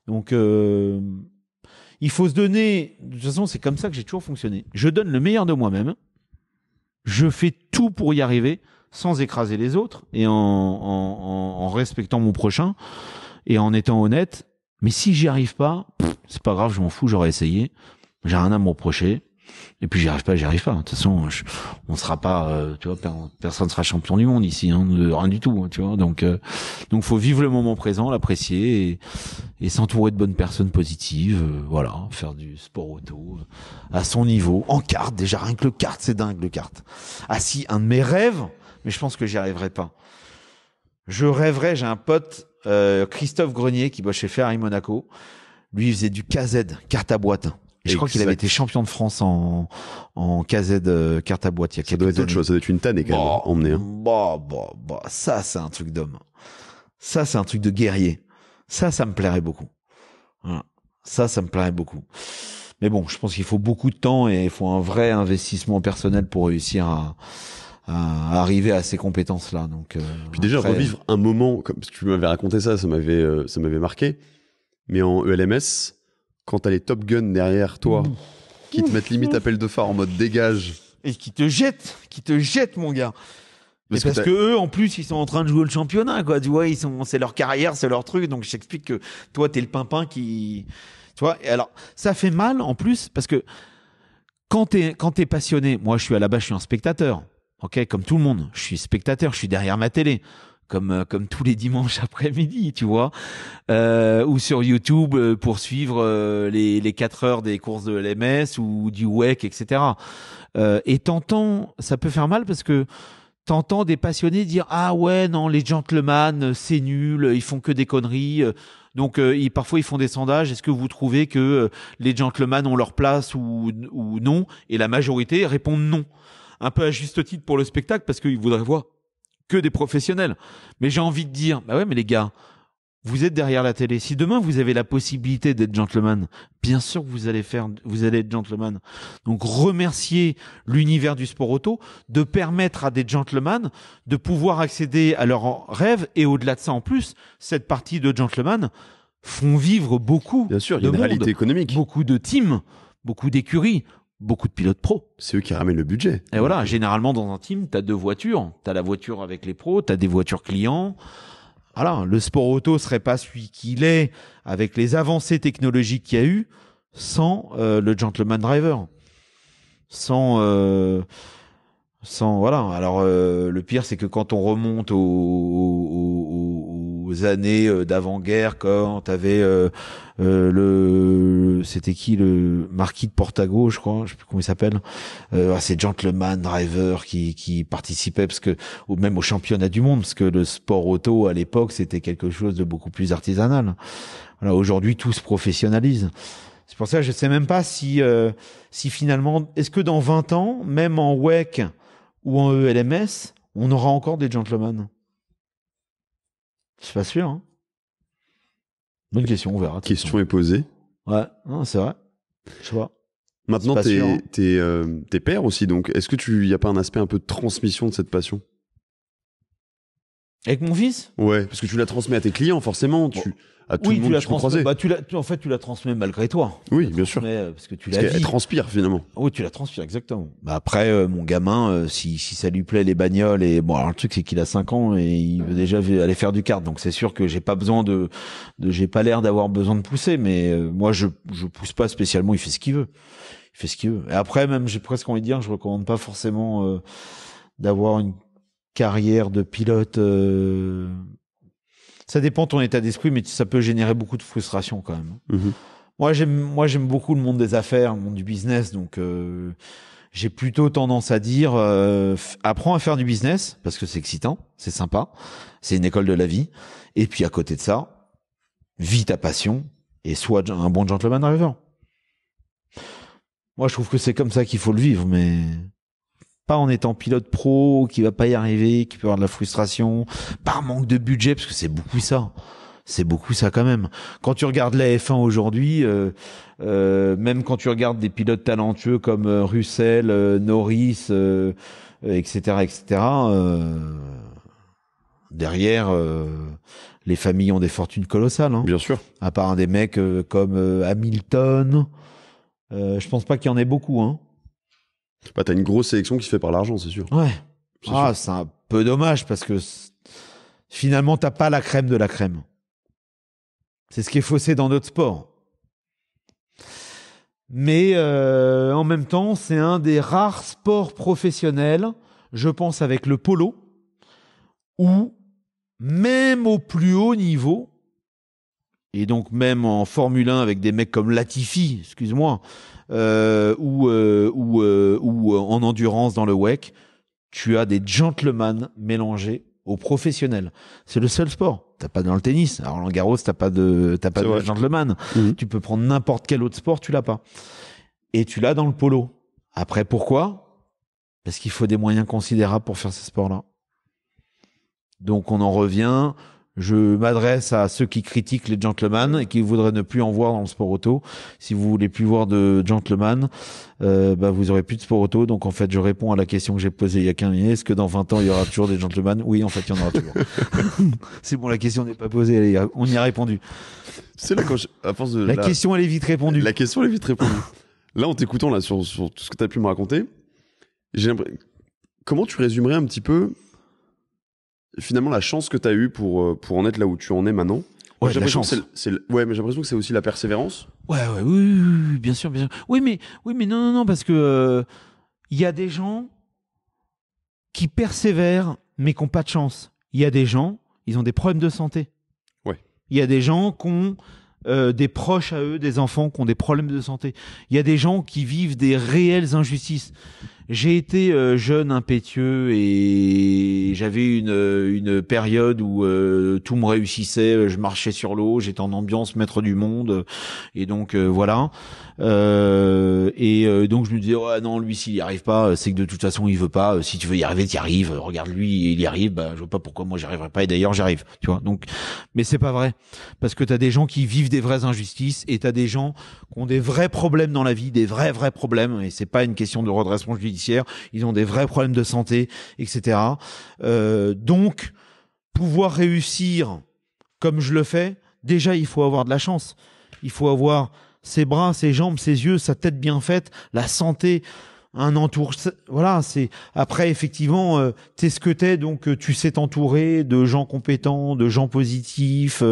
Donc il faut se donner, de toute façon c'est comme ça que j'ai toujours fonctionné. Je donne le meilleur de moi-même, je fais tout pour y arriver sans écraser les autres et en respectant mon prochain et en étant honnête. Mais si j'y arrive pas, c'est pas grave, je m'en fous, j'aurais essayé, j'ai rien à me reprocher. Et puis j'y arrive pas. De toute façon, on sera pas, tu vois, personne sera champion du monde ici, hein, de rien du tout, tu vois. Donc faut vivre le moment présent, l'apprécier et s'entourer de bonnes personnes positives, voilà, faire du sport auto à son niveau, en kart. Déjà rien que le kart, c'est dingue le kart. Ah si, un de mes rêves, mais je pense que j'y arriverai pas. Je rêverais, j'ai un pote, Christophe Grenier, qui bosse chez Ferrari Monaco. Lui, il faisait du KZ, carte à boîte. Et je crois qu'il avait été champion de France en KZ carte à boîte il y a quelques années. Ça doit être autre chose, ça doit être une tannée quand même, emmener. Hein. Ça c'est un truc d'homme. Ça c'est un truc de guerrier. Ça me plairait beaucoup. Voilà. Ça me plairait beaucoup. Mais bon, je pense qu'il faut beaucoup de temps et il faut un vrai investissement personnel pour réussir à arriver à ces compétences-là. Donc, puis déjà revivre un moment, comme tu m'avais raconté ça m'avait marqué. Mais en ELMS, quand t'as les Top Gun derrière toi, qui te mettent limite appel de phare en mode dégage. Et qui te jettent, mon gars. Parce que eux, en plus, ils sont en train de jouer le championnat, quoi. Tu vois, c'est leur carrière, c'est leur truc. Donc, je t'explique que toi, t'es le pimpin qui, tu vois. Et alors, ça fait mal, en plus, parce que quand t'es passionné, moi, je suis un spectateur. Ok, comme tout le monde. Je suis spectateur, je suis derrière ma télé. Comme tous les dimanches après-midi, tu vois, ou sur YouTube pour suivre les 4 heures des courses de l'MS ou du WEC, etc. Et t'entends, ça peut faire mal parce que t'entends des passionnés dire ah ouais non les gentlemen c'est nul, ils font que des conneries. Donc parfois ils font des sondages. Est-ce que vous trouvez que les gentlemen ont leur place ou non? Et la majorité répondent non. Un peu à juste titre pour le spectacle parce qu'ils voudraient voir que des professionnels. Mais j'ai envie de dire, bah ouais, mais les gars, vous êtes derrière la télé. Si demain vous avez la possibilité d'être gentleman, bien sûr que vous allez être gentleman. Donc remercier l'univers du sport auto de permettre à des gentlemen de pouvoir accéder à leurs rêves et au-delà de ça en plus, cette partie de gentleman font vivre beaucoup. Bien sûr, il y a une réalité économique. Beaucoup de teams, beaucoup d'écuries. Beaucoup de pilotes pros. C'est eux qui ramènent le budget. Et voilà, généralement dans un team, t'as 2 voitures. T'as la voiture avec les pros, t'as des voitures clients. Voilà, le sport auto serait pas celui qu'il est avec les avancées technologiques qu'il y a eu sans le gentleman driver. Sans voilà. Alors le pire c'est que quand on remonte aux années d'avant-guerre, quand t'avais c'était qui, le marquis de Portago, je crois, je sais plus comment il s'appelle, c'est gentleman driver qui participait parce que même au championnat du monde, parce que le sport auto à l'époque c'était quelque chose de beaucoup plus artisanal. Voilà, aujourd'hui tout se professionnalise. C'est pour ça que je sais même pas si finalement, est-ce que dans 20 ans, même en WEC ou en ELMS, on aura encore des gentlemen? Je suis pas sûr. Hein. Bonne question, on verra. Question est posée. Ouais, non, c'est vrai. Je sais pas. Maintenant, t'es père aussi, donc est-ce que y a pas un aspect un peu de transmission de cette passion? Avec mon fils? Ouais, parce que tu la transmets à tes clients, forcément. À tout le monde tu peux croiser. Bah, tu la transmets malgré toi. Oui, bien sûr. Parce que tu la vis. Elle transpire finalement. Oui, tu la transpires, exactement. Bah après, mon gamin, si ça lui plaît les bagnoles et bon, alors le truc c'est qu'il a 5 ans et il veut déjà aller faire du kart, donc c'est sûr que j'ai pas l'air d'avoir besoin de pousser, mais moi je pousse pas spécialement. Il fait ce qu'il veut. Et après, même j'ai presque envie de dire, je recommande pas forcément d'avoir une carrière de pilote. Ça dépend de ton état d'esprit, mais ça peut générer beaucoup de frustration quand même. Mmh. Moi, j'aime beaucoup le monde des affaires, le monde du business, donc j'ai plutôt tendance à dire apprends à faire du business parce que c'est excitant, c'est sympa, c'est une école de la vie. Et puis à côté de ça, vis ta passion et sois un bon gentleman driver. Moi, je trouve que c'est comme ça qu'il faut le vivre, mais pas en étant pilote pro, qui va pas y arriver, qui peut avoir de la frustration, par manque de budget, parce que c'est beaucoup ça. C'est beaucoup ça quand même. Quand tu regardes la F1 aujourd'hui, même quand tu regardes des pilotes talentueux comme Russell, Norris, etc., derrière, les familles ont des fortunes colossales. Hein. Bien sûr. À part des mecs comme Hamilton, je pense pas qu'il y en ait beaucoup. Hein. Bah, t'as une grosse sélection qui se fait par l'argent, c'est sûr. Ouais. C'est C'est un peu dommage parce que finalement, t'as pas la crème de la crème. C'est ce qui est faussé dans d'autres sports. Mais en même temps, c'est un des rares sports professionnels, je pense avec le polo, où même au plus haut niveau, et donc même en Formule 1 avec des mecs comme Latifi, excuse-moi, ou en endurance dans le WEC, tu as des gentlemen mélangés aux professionnels. C'est le seul sport. T'as pas dans le tennis. Alors Roland Garros, t'as pas de gentleman. Tu peux prendre n'importe quel autre sport, tu l'as pas. Et tu l'as dans le polo. Après, pourquoi? Parce qu'il faut des moyens considérables pour faire ces sports-là. Donc on en revient. Je m'adresse à ceux qui critiquent les gentlemen et qui voudraient ne plus en voir dans le sport auto. Si vous voulez plus voir de gentlemen, vous aurez plus de sport auto. Donc en fait, je réponds à la question que j'ai posée il y a 15 minutes. Est-ce que dans 20 ans, il y aura toujours des gentlemen? Oui, en fait, il y en aura toujours. C'est bon, la question n'est pas posée. On y a répondu. C'est là quand à force de la question, elle est vite répondue. La question, elle est vite répondue. Là, en t'écoutant là sur tout ce que tu as pu me raconter, comment tu résumerais un petit peu finalement la chance que tu as eue pour en être là où tu en es maintenant? Ouais, la chance. Mais j'ai l'impression que c'est aussi la persévérance. Oui, bien sûr. Oui, mais non, parce que il y a des gens qui persévèrent, mais qui n'ont pas de chance. Il y a des gens, ils ont des problèmes de santé. Ouais. Il y a des gens qui ont des proches à eux, des enfants qui ont des problèmes de santé. Il y a des gens qui vivent des réelles injustices. J'ai été jeune, impétueux et j'avais une période où tout me réussissait. Je marchais sur l'eau, j'étais en ambiance maître du monde et donc voilà. Donc je me disais ouais non lui s'il y arrive pas c'est que de toute façon il veut pas. Si tu veux y arriver t'y arrives. Regarde lui il y arrive. Je vois pas pourquoi moi j'y arriverai pas et d'ailleurs j'arrive. Tu vois donc mais c'est pas vrai parce que t'as des gens qui vivent des vraies injustices et t'as des gens qui ont des vrais problèmes dans la vie, des vrais problèmes et c'est pas une question de redressement judiciaire. Ils ont des vrais problèmes de santé, etc. Donc, pouvoir réussir comme je le fais, déjà, il faut avoir de la chance. Il faut avoir ses bras, ses jambes, ses yeux, sa tête bien faite, la santé, un entourage. Voilà, c'est après effectivement, t'es ce que t'es, donc tu sais t'entourer de gens compétents, de gens positifs.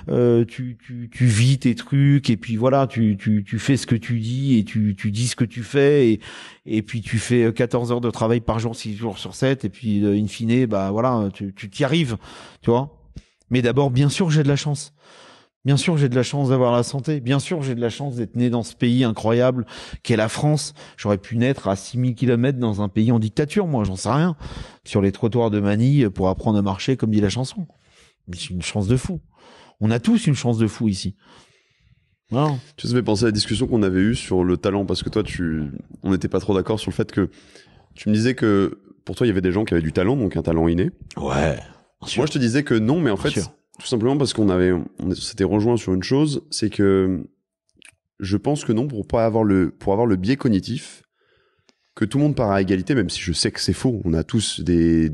Tu vis tes trucs et puis voilà, tu fais ce que tu dis et tu dis ce que tu fais et puis tu fais 14 heures de travail par jour, 6 jours sur 7 et puis in fine, voilà, tu t'y arrives, tu vois. Mais d'abord, bien sûr, j'ai de la chance. Bien sûr, j'ai de la chance d'avoir la santé. Bien sûr, j'ai de la chance d'être né dans ce pays incroyable qu'est la France. J'aurais pu naître à 6000 km dans un pays en dictature, moi, j'en sais rien. Sur les trottoirs de Manille pour apprendre à marcher, comme dit la chanson. Mais c'est une chance de fou. On a tous une chance de fou ici. Voilà. Tu sais, ça fait penser à la discussion qu'on avait eue sur le talent, parce que toi, on n'était pas trop d'accord sur le fait que tu me disais que pour toi, il y avait des gens qui avaient du talent, donc un talent inné. Ouais. Moi, je te disais que non, mais en fait, tout simplement parce qu'on s'était rejoint sur une chose, c'est que je pense que non, pour avoir le biais cognitif, que tout le monde part à égalité, même si je sais que c'est faux. On a tous il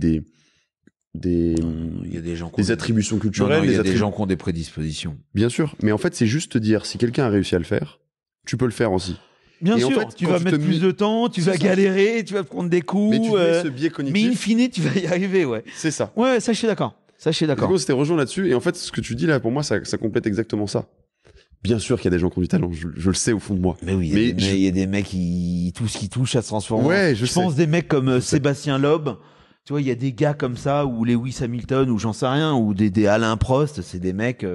y a des gens des attributions culturelles. Il y a des gens qui ont des prédispositions. Bien sûr, mais en fait, c'est juste te dire, si quelqu'un a réussi à le faire, tu peux le faire aussi. Bien et sûr, en fait, tu vas mettre plus de temps, tu vas galérer, tu vas prendre des coups. Mais tu mets ce biais cognitif. Mais in fine, tu vas y arriver, ouais. C'est ça. Ouais, ça, je suis d'accord. On s'était rejoint là-dessus, et en fait, ce que tu dis là, pour moi, ça complète exactement ça. Bien sûr qu'il y a des gens qui ont du talent, je le sais au fond de moi. Mais oui, il y a des mecs qui tout ce qui touche, ça se transforme. Ouais, je pense des mecs comme Sébastien Loeb. Tu vois, il y a des gars comme ça, ou Lewis Hamilton, ou j'en sais rien, ou des Alain Prost, c'est des mecs,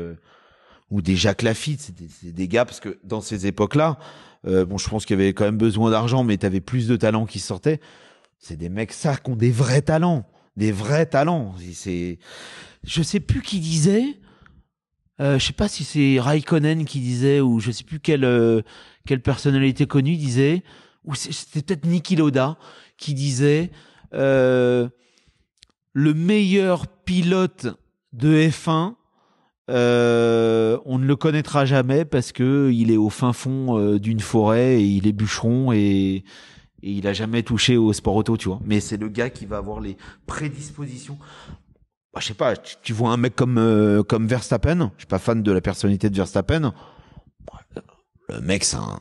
ou des Jacques Lafitte, c'est des gars, parce que dans ces époques-là, Bon, je pense qu'il y avait quand même besoin d'argent, mais t'avais plus de talents qui sortaient. C'est des mecs, ça, qui ont des vrais talents. Des vrais talents. Je sais plus qui disait, je sais pas si c'est Raikkonen qui disait, ou je sais plus quelle personnalité connue disait, ou c'était peut-être Niki Lauda qui disait, le meilleur pilote de F1, on ne le connaîtra jamais parce que il est au fin fond d'une forêt et il est bûcheron et il a jamais touché au sport auto, tu vois. Mais c'est le gars qui va avoir les prédispositions. Bah, je sais pas, tu vois un mec comme Verstappen, je suis pas fan de la personnalité de Verstappen. Le mec, c'est un...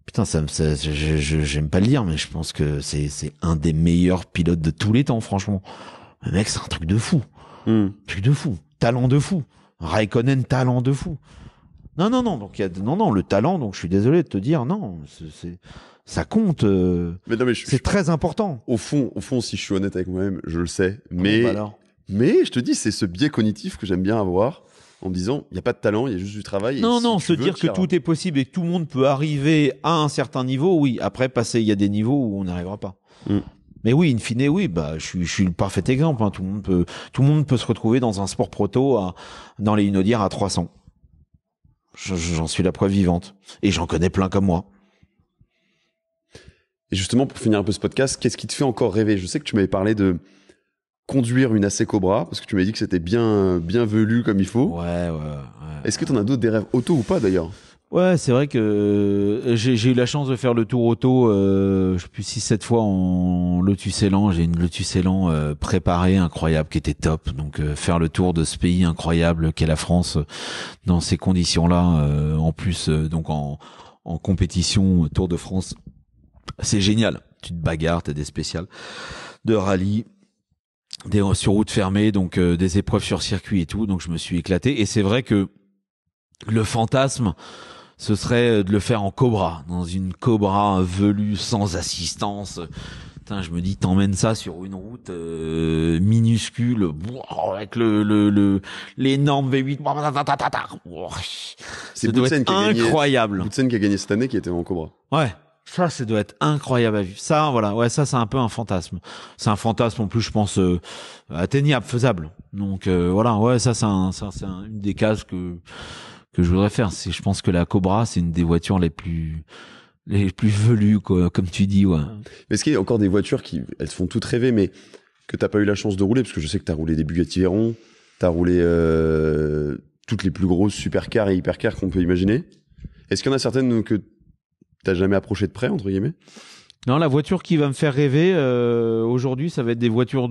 Putain, j'aime pas le dire, mais je pense que c'est un des meilleurs pilotes de tous les temps, franchement. Le mec, c'est un truc de fou. Truc de fou. Talent de fou. Raikkonen, talent de fou. Non. Donc, le talent, donc je suis désolé de te dire, non, ça compte. Mais non, mais c'est très important. Au fond, si je suis honnête avec moi-même, je le sais. Mais, bah alors. Mais je te dis, c'est ce biais cognitif que j'aime bien avoir en me disant, il n'y a pas de talent, il y a juste du travail. Non, se dire que tout est possible et que tout le monde peut arriver à un certain niveau, oui. Après, il y a des niveaux où on n'arrivera pas. Mais oui, in fine, oui, bah, je suis le parfait exemple, hein. Tout le monde peut se retrouver dans un sport proto dans les Unodières à 300. J'en suis la preuve vivante. Et j'en connais plein comme moi. Et justement, pour finir un peu ce podcast, qu'est-ce qui te fait encore rêver? Je sais que tu m'avais parlé de conduire une AC Cobra, parce que tu m'avais dit que c'était bien velu comme il faut. Ouais. Est-ce que tu en as d'autres, des rêves auto ou pas d'ailleurs? Ouais, c'est vrai que j'ai eu la chance de faire le tour auto, je sais plus 6-7 fois en Lotus Elan. J'ai une Lotus Elan préparée, incroyable, qui était top. Donc faire le tour de ce pays incroyable qu'est la France dans ces conditions-là, en plus donc en compétition Tour de France, c'est génial. Tu te bagarres, t'as des spéciales de rallye, sur route fermée, donc des épreuves sur circuit et tout. Donc je me suis éclaté. Et c'est vrai que le fantasme, ce serait de le faire en Cobra, dans une Cobra velue sans assistance. Putain, je me dis, t'emmènes ça sur une route minuscule, avec l'énorme V8. C'est ça doit être incroyable. Boutsen qui a gagné cette année, qui était en Cobra. Ouais. Ça doit être incroyable à vivre. Ça, voilà. Ouais, ça, c'est un peu un fantasme. C'est un fantasme, en plus, je pense, atteignable, faisable. Donc, voilà. Ouais, ça, c'est une des cases que je voudrais faire. Je pense que la Cobra, c'est une des voitures les plus velues, quoi, comme tu dis, ouais. Mais est-ce qu'il y a encore des voitures elles te font toutes rêver, mais que t'as pas eu la chance de rouler? Parce que je sais que t'as roulé des Bugatti Veyron, t'as roulé toutes les plus grosses supercars et hypercars qu'on peut imaginer. Est-ce qu'il y en a certaines que t'as jamais approché de près, entre guillemets? Non, la voiture qui va me faire rêver aujourd'hui, ça va être des voitures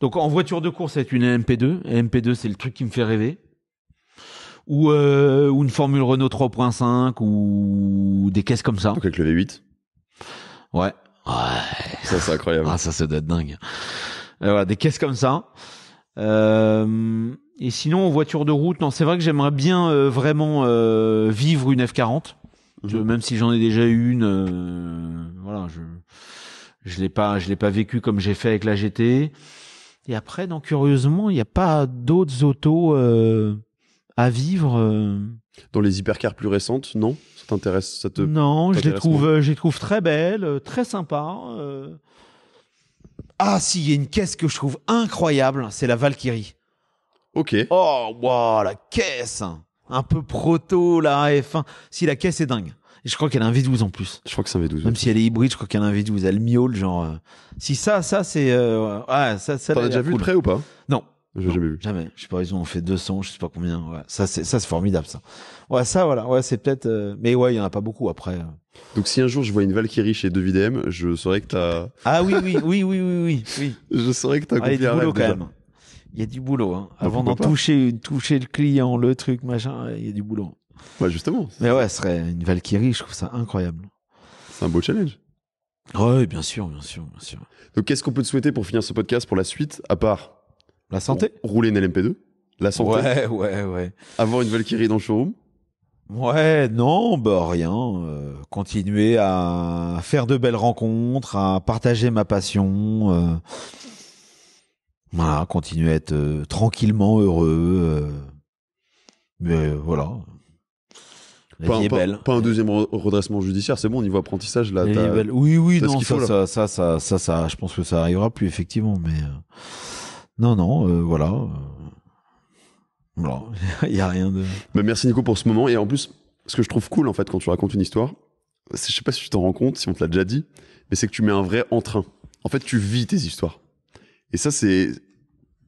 donc en voiture de course, c'est une LMP2. LMP2, c'est le truc qui me fait rêver. Ou une Formule Renault 3.5 ou des caisses comme ça. Donc avec le V8. Ouais. Ça, c'est incroyable. Ah, ça doit être dingue. Voilà, des caisses comme ça. Et sinon, en voiture de route, non, c'est vrai que j'aimerais bien vraiment vivre une F40. Même si j'en ai déjà eu une, voilà, je l'ai pas vécu comme j'ai fait avec la GT. Et après, donc curieusement, il n'y a pas d'autres autos à vivre. Dans les hypercars plus récentes, non? Ça t'intéresse? Non, je les trouve très belles, très sympas. Ah si, il y a une caisse que je trouve incroyable, c'est la Valkyrie. Ok. Oh, wow, la caisse, un peu proto, la F1. Si, la caisse est dingue. Et je crois qu'elle a un V12 en plus. Je crois que c'est un V12. Même si elle est hybride, je crois qu'elle a un V12. Elle a le miaule, genre. Si ça c'est. Ouais, ça. T'en as déjà vu de près ou pas? Non. J'ai jamais vu. Jamais. Je sais pas, ils ont fait 200, je sais pas combien. Ouais. Ça c'est formidable, ça. Ouais, ça, voilà. Ouais, c'est peut-être. Mais ouais, il y en a pas beaucoup après. Donc si un jour je vois une Valkyrie chez 2VDM, je saurais que t'as. Ah oui. Je saurais que t'as accompli un rêve quand déjà. même. Il y a du boulot, hein. Avant d'en toucher le client, le truc, machin, il y a du boulot. Ouais, justement. Mais ouais, ce serait une Valkyrie, je trouve ça incroyable. C'est un beau challenge. Ouais, bien sûr. Donc qu'est-ce qu'on peut te souhaiter pour finir ce podcast, pour la suite, à part la santé, rouler une LMP2, la santé, ouais. avoir une Valkyrie dans le showroom? Ouais, non, bah rien. Continuer à faire de belles rencontres, à partager ma passion. Voilà, continuer à être tranquillement heureux. Mais voilà. La vie est belle. Pas un deuxième redressement judiciaire, c'est bon, au niveau apprentissage, là. La vie est belle. Oui, t'as ce non, qu'il faut, ça, je pense que ça arrivera plus, effectivement, mais, voilà. Voilà. Il y a rien de... Bah, merci Nico pour ce moment. Et en plus, ce que je trouve cool, en fait, quand tu racontes une histoire, je sais pas si tu t'en rends compte, si on te l'a déjà dit, mais c'est que tu mets un vrai entrain. En fait, tu vis tes histoires. Et ça, c'est,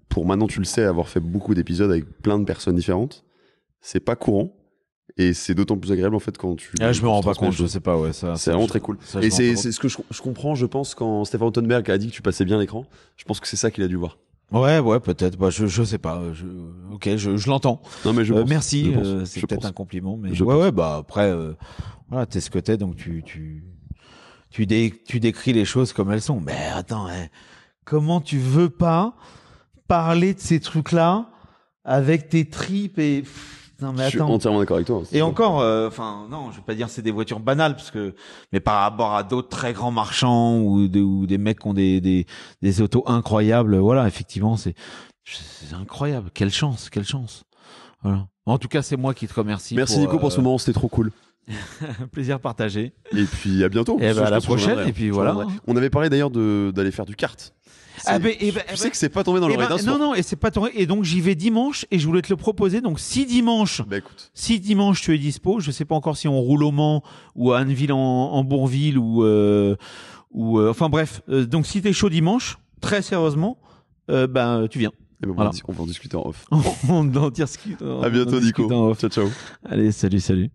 pour maintenant, tu le sais, avoir fait beaucoup d'épisodes avec plein de personnes différentes, c'est pas courant. Et c'est d'autant plus agréable en fait quand tu. Ah, je me rends pas compte, je sais pas, ouais, ça. C'est vraiment très cool. Et c'est ce que je comprends, je pense, quand Stéphane Rothenberg a dit que tu passais bien l'écran. Je pense que c'est ça qu'il a dû voir. Ouais, peut-être. Bah, je sais pas. Ok, je l'entends. Non, mais je pense. Merci. C'est peut-être un compliment, mais bah après, voilà, t'es ce que t'es, donc tu décris les choses comme elles sont. Mais attends, comment tu veux pas parler de ces trucs-là avec tes tripes et non, mais je suis entièrement d'accord avec toi. Et encore, non, je vais pas dire c'est des voitures banales mais par rapport à d'autres très grands marchands ou des mecs qui ont des autos incroyables, voilà, effectivement, c'est incroyable. Quelle chance. Voilà. En tout cas, c'est moi qui te remercie. Merci Nico pour ce moment, c'était trop cool. Plaisir partagé. Et puis à bientôt. Et à la prochaine. Et puis voilà. On avait parlé d'ailleurs d'aller faire du kart. Tu sais que c'est pas tombé dans l'oreille d'un sourd. Non, et c'est pas tombé. Et donc j'y vais dimanche et je voulais te le proposer. Donc si dimanche tu es dispo, je sais pas encore si on roule au Mans ou à Anneville en Bourville ou enfin bref. Donc si t'es chaud dimanche, très sérieusement, tu viens. Voilà. On va en discuter en off. On en discute. À bientôt Nico. Ciao. Ciao. Allez, salut.